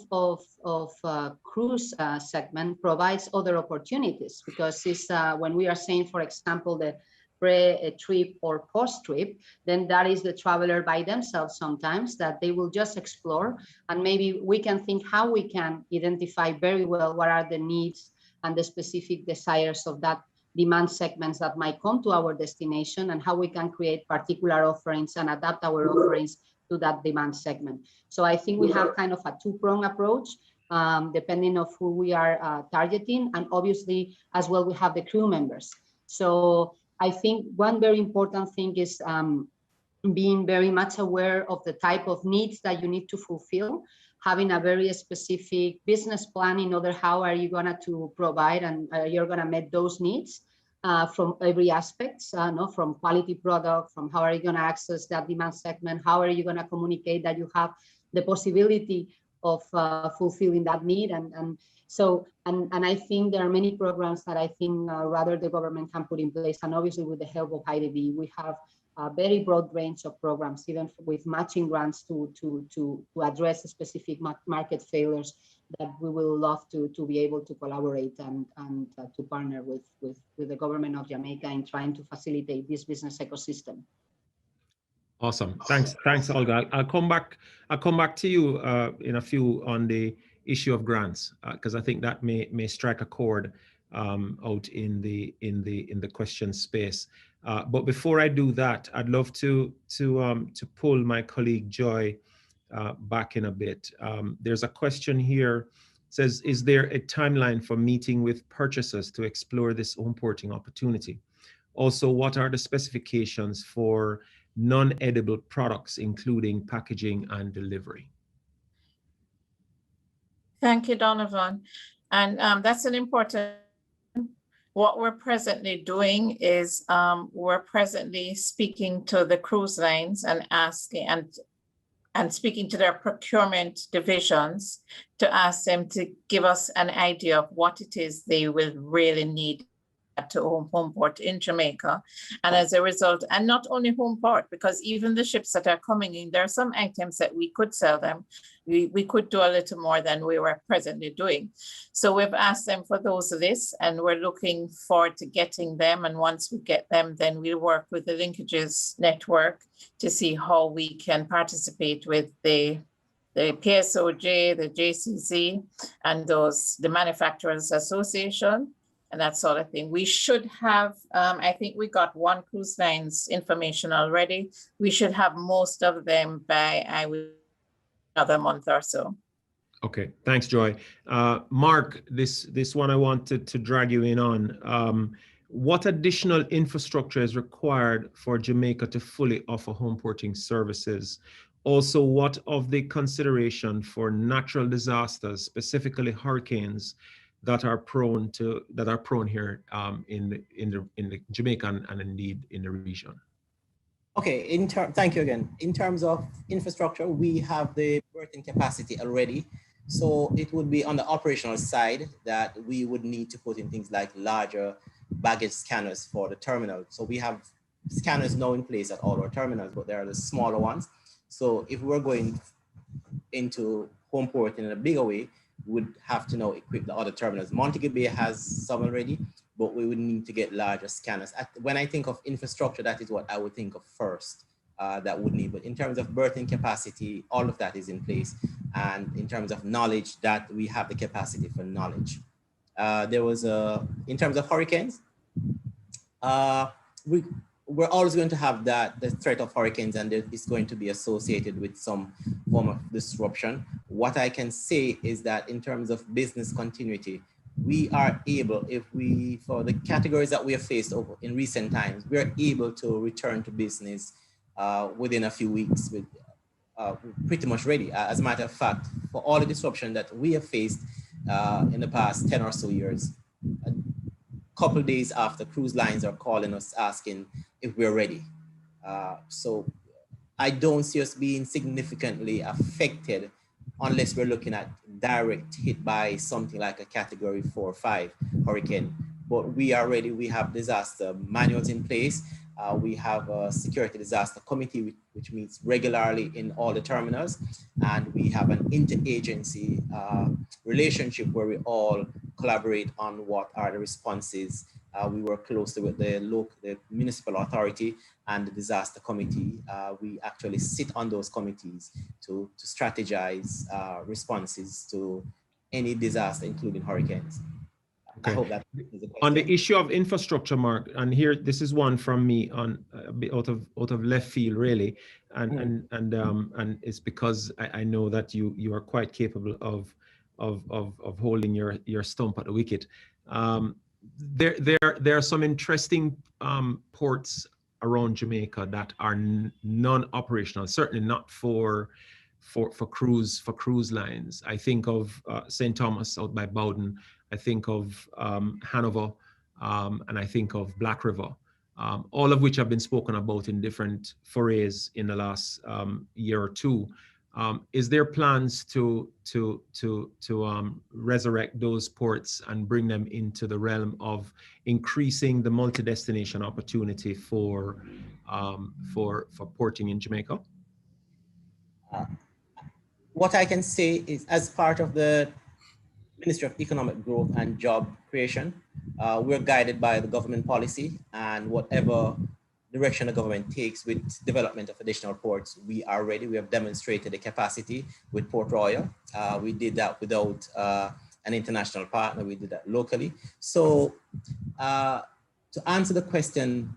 cruise segment provides other opportunities, because it's when we are saying, for example, the pre-trip or post-trip, then that is the traveler by themselves sometimes, that they will just explore, and maybe we can think how we can identify very well what are the needs and the specific desires of that demand segments that might come to our destination, and how we can create particular offerings and adapt our offerings to that demand segment. So I think we have kind of a two-pronged approach, depending on who we are targeting, and obviously as well we have the crew members. So I think one very important thing is being very much aware of the type of needs that you need to fulfill, having a very specific business plan in order how are you gonna to provide and you're gonna meet those needs from every aspect, from quality product, from how are you gonna access that demand segment, how are you gonna communicate that you have the possibility of fulfilling that need. And I think there are many programs that I think rather the government can put in place, and obviously with the help of IDB, we have a very broad range of programs, even with matching grants to address specific market failures, that we will love to be able to collaborate and to partner with the government of Jamaica in trying to facilitate this business ecosystem. Awesome. Thanks, Olga. I'll come back to you in a few on the issue of grants, because I think that may strike a chord out in the question space. But before I do that, I'd love to pull my colleague Joy back in a bit. There's a question here. It says, is there a timeline for meeting with purchasers to explore this homeporting opportunity? Also, what are the specifications for non-edible products, including packaging and delivery? Thank you, Donovan. And that's an important. What we're presently doing is we're presently speaking to the cruise lines and asking and speaking to their procurement divisions to ask them to give us an idea of what it is they will really need to Homeport in Jamaica. And as a result, and not only Homeport, because even the ships that are coming in, there are some items that we could sell them. We could do a little more than we were presently doing. So we've asked them for those lists, and we're looking forward to getting them. And once we get them, then we'll work with the linkages network to see how we can participate with the PSOJ, the JCC, and the Manufacturers Association, and that sort of thing. We should have, I think we got one cruise line's information already. We should have most of them by, another month or so. Okay, thanks, Joy. Mark, this one I wanted to drag you in on. What additional infrastructure is required for Jamaica to fully offer home porting services? Also, what of the consideration for natural disasters, specifically hurricanes, that are prone here in the Jamaica and indeed in the region? Okay, thank you again. In terms of infrastructure, we have the berthing capacity already. So it would be on the operational side that we would need to put in things like larger baggage scanners for the terminal. So we have scanners now in place at all our terminals, but there are the smaller ones. So if we're going into Homeport in a bigger way, we would have to now equip the other terminals. Montego Bay has some already, but we would need to get larger scanners. When I think of infrastructure, that is what I would think of first that would need. But in terms of berthing capacity, all of that is in place. And in terms of knowledge, that we have the capacity for knowledge. In terms of hurricanes, we're always going to have the threat of hurricanes, and it's going to be associated with some form of disruption. What I can say is that in terms of business continuity, we are able, for the categories that we have faced over in recent times, we are able to return to business within a few weeks with pretty much ready. As a matter of fact, for all the disruption that we have faced in the past 10 or so years, a couple of days after, cruise lines are calling us asking if we're ready. So I don't see us being significantly affected unless we're looking at direct hit by something like a category 4 or 5 hurricane. But we are ready. We have disaster manuals in place. We have a security disaster committee which meets regularly in all the terminals. And we have an interagency relationship where we all collaborate on what are the responses. We work closely with the municipal authority and the disaster committee. We actually sit on those committees to strategize responses to any disaster, including hurricanes. Okay. I hope that is a question. On the issue of infrastructure, Mark, and here, this is one from me on a bit out of left field, really, and it's because I know that you are quite capable of holding your stump at the wicket. There are some interesting ports around Jamaica that are non-operational, certainly not for cruise lines. I think of St. Thomas out by Bowden. I think of Hanover, and I think of Black River, all of which have been spoken about in different forays in the last year or two. Is there plans to resurrect those ports and bring them into the realm of increasing the multi-destination opportunity for porting in Jamaica? What I can say is, as part of the Ministry of Economic Growth and Job Creation, we're guided by the government policy, and whatever direction the government takes with development of additional ports, we are ready. We have demonstrated the capacity with Port Royal. We did that without an international partner. We did that locally. So to answer the question,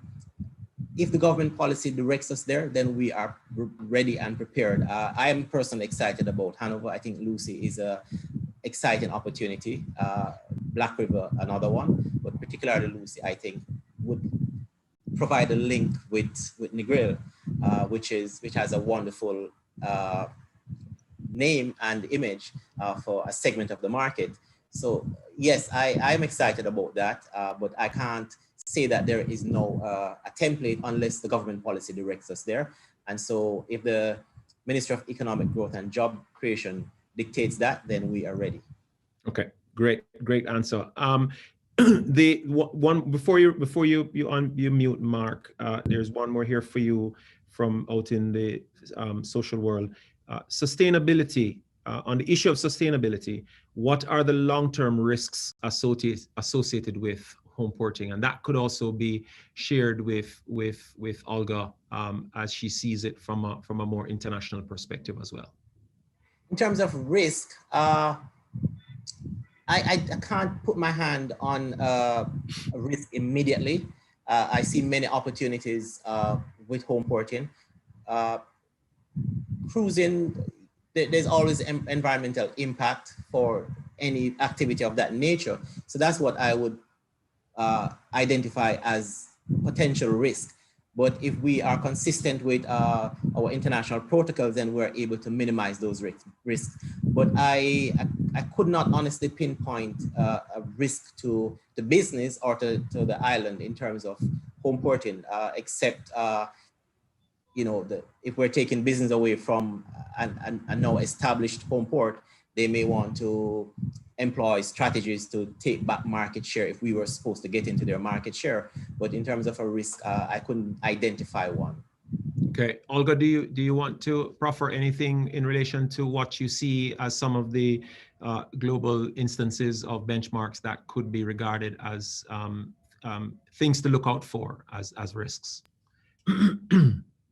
if the government policy directs us there, then we are ready and prepared. I am personally excited about Hanover. I think Lucy is a exciting opportunity. Black River, another one, but particularly Lucy, I think, would provide a link with Negril, which has a wonderful name and image for a segment of the market. So yes, I'm excited about that, but I can't say that there is no a template unless the government policy directs us there. And so if the Ministry of Economic Growth and Job Creation dictates that, then we are ready. Okay, great answer. The one before you mute, Mark, there's one more here for you from out in the social world. Sustainability, on the issue of sustainability, what are the long-term risks associated with home porting? And that could also be shared with Olga as she sees it from a more international perspective as well. In terms of risk, I can't put my hand on a risk immediately. I see many opportunities with home porting. Cruising, there's always environmental impact for any activity of that nature. So that's what I would identify as potential risk. But if we are consistent with our international protocols, then we're able to minimize those risks. But I could not honestly pinpoint a risk to the business or to the island in terms of home porting, except if we're taking business away from a now established home port, they may want to employ strategies to take back market share if we were supposed to get into their market share. But in terms of a risk, I couldn't identify one. Okay, Olga, do you want to proffer anything in relation to what you see as some of the global instances of benchmarks that could be regarded as things to look out for as risks?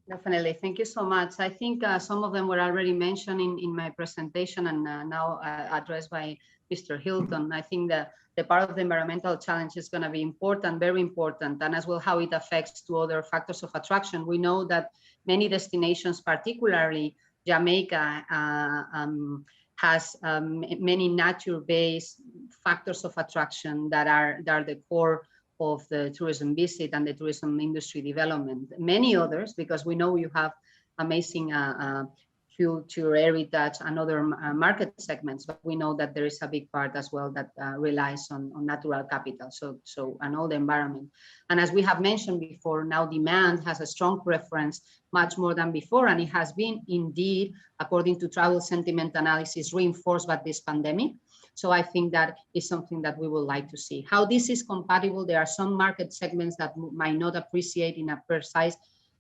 Definitely. Thank you so much. I think some of them were already mentioned in my presentation and now addressed by Mr. Hilton. I think that the part of the environmental challenge is going to be important, very important, and as well how it affects to other factors of attraction. We know that many destinations, particularly Jamaica, has many nature-based factors of attraction that are the core of the tourism visit and the tourism industry development. Many others, because we know you have amazing culture, heritage, and other market segments, but we know that there is a big part as well that relies on natural capital, so and all the environment. And as we have mentioned before, now demand has a strong preference, much more than before, and it has been indeed, according to travel sentiment analysis, reinforced by this pandemic. So I think that is something that we would like to see. How this is compatible, there are some market segments that might not appreciate in a precise,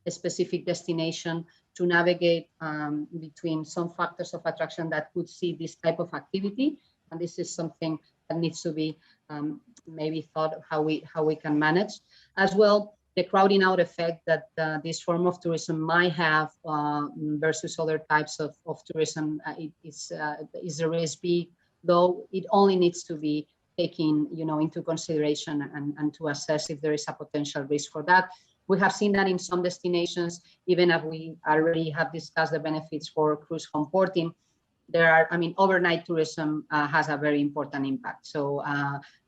specific destination to navigate between some factors of attraction that could see this type of activity. And this is something that needs to be maybe thought of how we can manage. As well, the crowding out effect that this form of tourism might have versus other types of tourism is a risk big, though it only needs to be taken into consideration and to assess if there is a potential risk for that. We have seen that in some destinations, even if we already have discussed the benefits for cruise home porting, overnight tourism has a very important impact. So,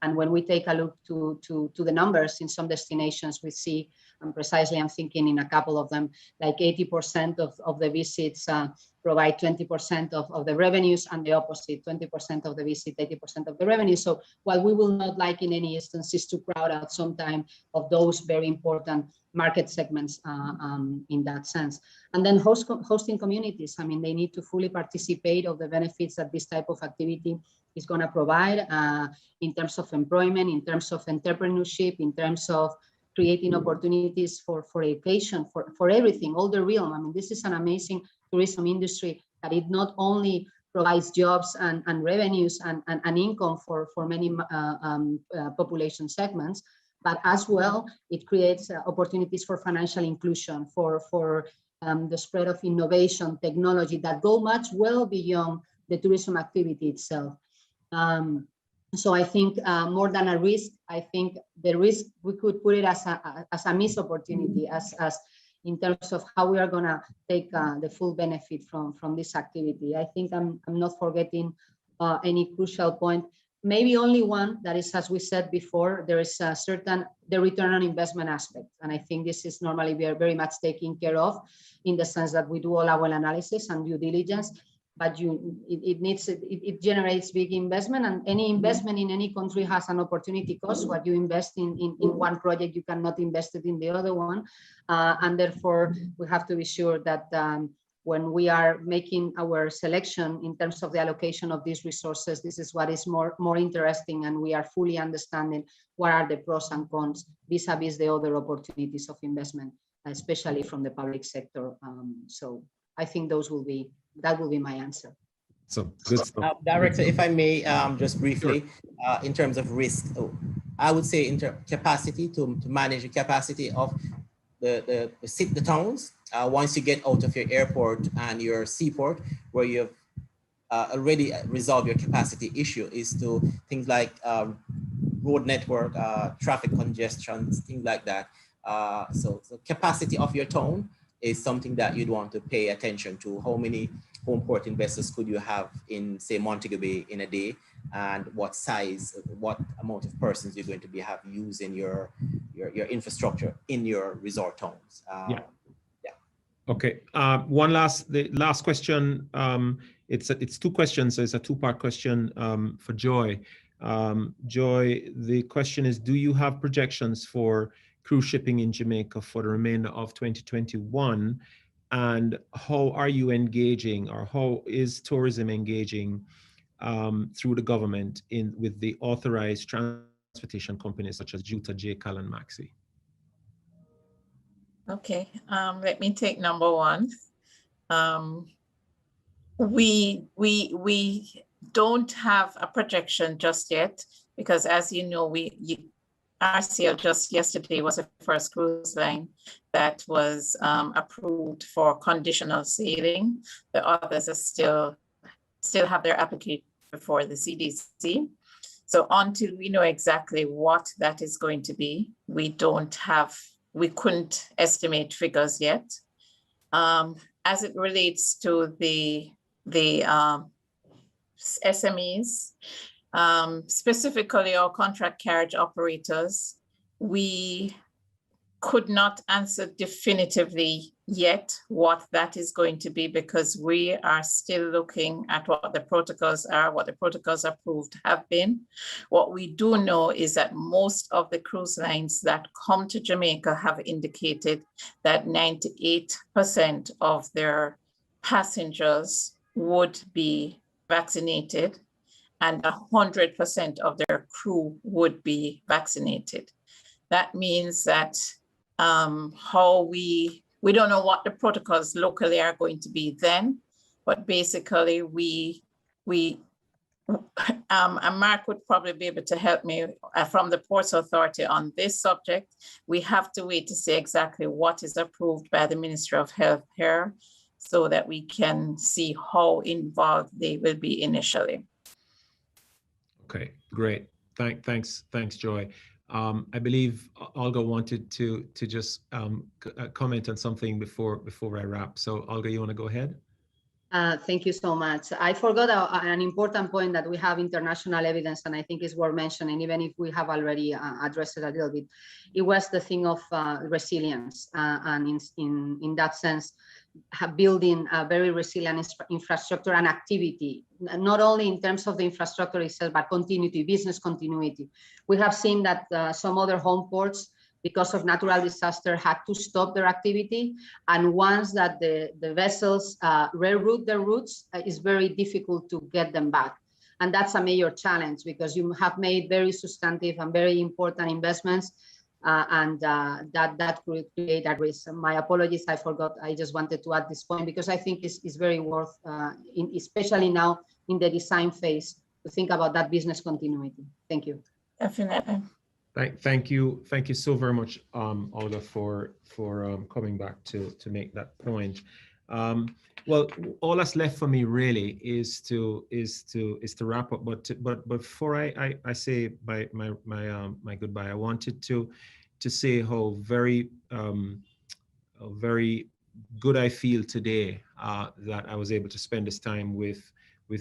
and when we take a look to the numbers in some destinations, we see, and precisely I'm thinking in a couple of them, like 80% of the visits provide 20% of the revenues, and the opposite, 20% of the visit, 80% of the revenue. So while we will not like in any instances to crowd out some time of those very important market segments in that sense. And then hosting communities, they need to fully participate of the benefits that this type of activity is going to provide in terms of employment, in terms of entrepreneurship, in terms of creating opportunities for education, for everything, all the realm. This is an amazing tourism industry that it not only provides jobs and revenues and income for many population segments, but as well, it creates opportunities for financial inclusion, for the spread of innovation, technology that go much well beyond the tourism activity itself. So I think more than a risk, I think the risk, we could put it as a missed opportunity, as in terms of how we are going to take the full benefit from this activity. I think I'm not forgetting any crucial point. Maybe only one, that is, as we said before, there is the return on investment aspect. And I think this is normally very much taken care of in the sense that we do all our analysis and due diligence, but it generates big investment, and any investment in any country has an opportunity cost. What you invest in one project, you cannot invest it in the other one. And therefore we have to be sure that when we are making our selection in terms of the allocation of these resources, this is what is more interesting, and we are fully understanding what are the pros and cons vis-a-vis the other opportunities of investment, especially from the public sector. So I think that will be my answer. So good stuff. Director, if I may, just briefly, in terms of risk, I would say capacity to manage the capacity of the towns. Once you get out of your airport and your seaport, where you've already resolved your capacity issue, is to things like road network, traffic congestion, things like that. So capacity of your town is something that you'd want to pay attention to. How many home port investors could you have in, say, Montego Bay in a day, and what size, what amount of persons you're going to be using your infrastructure in your resort towns. Okay. The last question. It's two questions. So it's a two-part question for Joy. Joy, the question is: do you have projections for cruise shipping in Jamaica for the remainder of 2021? And how are you engaging, or how is tourism engaging through the government with the authorized transportation companies such as Juta, JCAL, and Maxi? Okay, let me take number one. We don't have a projection just yet, because as you know, RCL just yesterday was the first cruise line that was approved for conditional sailing. The others are still have their application before the CDC. So until we know exactly what that is going to be, we couldn't estimate figures yet. As it relates to the SMEs, specifically our contract carriage operators, we could not answer definitively yet what that is going to be, because we are still looking at what the protocols are, what the protocols approved have been. What we do know is that most of the cruise lines that come to Jamaica have indicated that 98% of their passengers would be vaccinated and 100% of their crew would be vaccinated. That means that we don't know what the protocols locally are going to be then, but basically and Mark would probably be able to help me from the Ports Authority on this subject. We have to wait to see exactly what is approved by the Ministry of Health here, so that we can see how involved they will be initially. Okay, great. Thanks, Joy. I believe Olga wanted to just comment on something before I wrap. So Olga, you want to go ahead? Thank you so much. I forgot an important point, that we have international evidence, and I think it's worth mentioning, even if we have already addressed it a little bit. It was the thing of resilience, and in that sense, building a very resilient infrastructure and activity, not only in terms of the infrastructure itself, but continuity, business continuity. We have seen that some other home ports, because of natural disaster, had to stop their activity. And once that the vessels reroute their routes, it's very difficult to get them back. And that's a major challenge, because you have made very substantive and very important investments, and that could create a risk. My apologies, I forgot. I just wanted to add this point, because I think it's very worth, especially now in the design phase, to think about that business continuity. Thank you. Definitely. Thank you so very much, Olga, for coming back to make that point. Well, all that's left for me really is to wrap up. But before I say my goodbye, I wanted to say how very good I feel today that I was able to spend this time with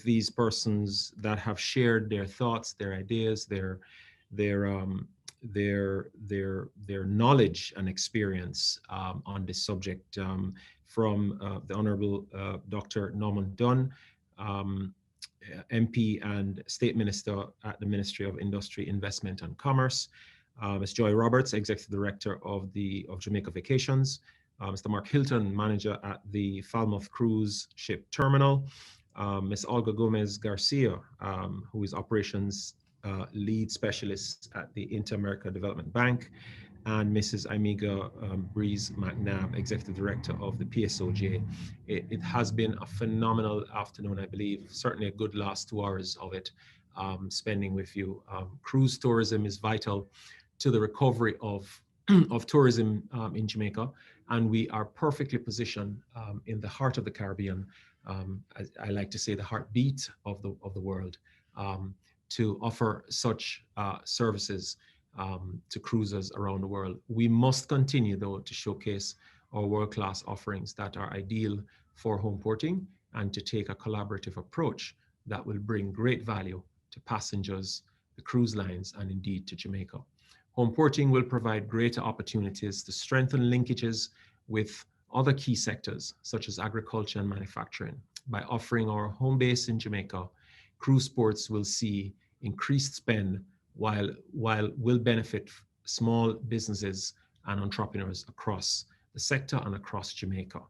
these persons that have shared their thoughts, their ideas, their knowledge and experience on this subject, from the Honorable Dr. Norman Dunn, MP and State Minister at the Ministry of Industry, Investment and Commerce, Ms. Joy Roberts, Executive Director of Jamaica Vacations, Mr. Mark Hilton, manager at the Falmouth Cruise Ship Terminal, Ms. Olga Gomez Garcia, who is operations lead specialist at the Inter-America Development Bank, and Mrs. Amiga Breeze McNabb, Executive Director of the PSOJ. It has been a phenomenal afternoon, I believe, certainly a good last 2 hours of it, spending with you. Cruise tourism is vital to the recovery of tourism in Jamaica, and we are perfectly positioned in the heart of the Caribbean, as I like to say, the heartbeat of the world, to offer such services to cruisers around the world. We must continue, though, to showcase our world-class offerings that are ideal for home porting, and to take a collaborative approach that will bring great value to passengers, the cruise lines, and indeed to Jamaica. Home porting will provide greater opportunities to strengthen linkages with other key sectors, such as agriculture and manufacturing. By offering our home base in Jamaica, cruise ports will see increased spend while will benefit small businesses and entrepreneurs across the sector and across Jamaica.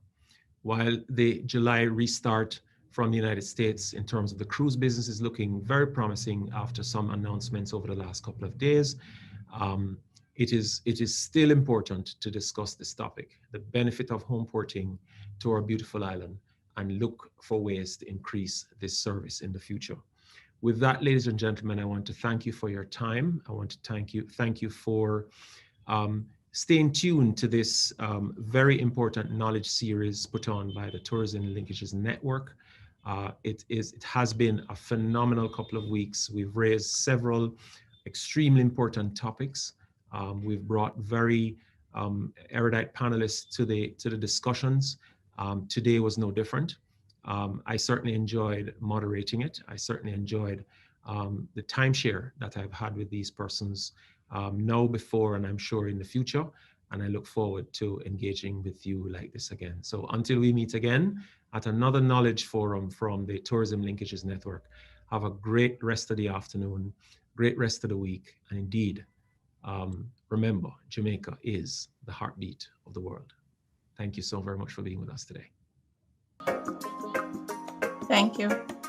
While the July restart from the United States in terms of the cruise business is looking very promising after some announcements over the last couple of days, it is still important to discuss this topic, the benefit of home porting to our beautiful island, and look for ways to increase this service in the future. With that, ladies and gentlemen, I want to thank you for your time. I want to thank you for staying tuned to this very important knowledge series put on by the Tourism Linkages Network. It has been a phenomenal couple of weeks. We've raised several extremely important topics. We've brought very erudite panelists to the discussions. Today was no different. I certainly enjoyed moderating it. I certainly enjoyed the timeshare that I've had with these persons now, before, and I'm sure in the future. And I look forward to engaging with you like this again. So until we meet again at another knowledge forum from the Tourism Linkages Network, have a great rest of the afternoon, great rest of the week. And indeed, remember, Jamaica is the heartbeat of the world. Thank you so very much for being with us today. Thank you.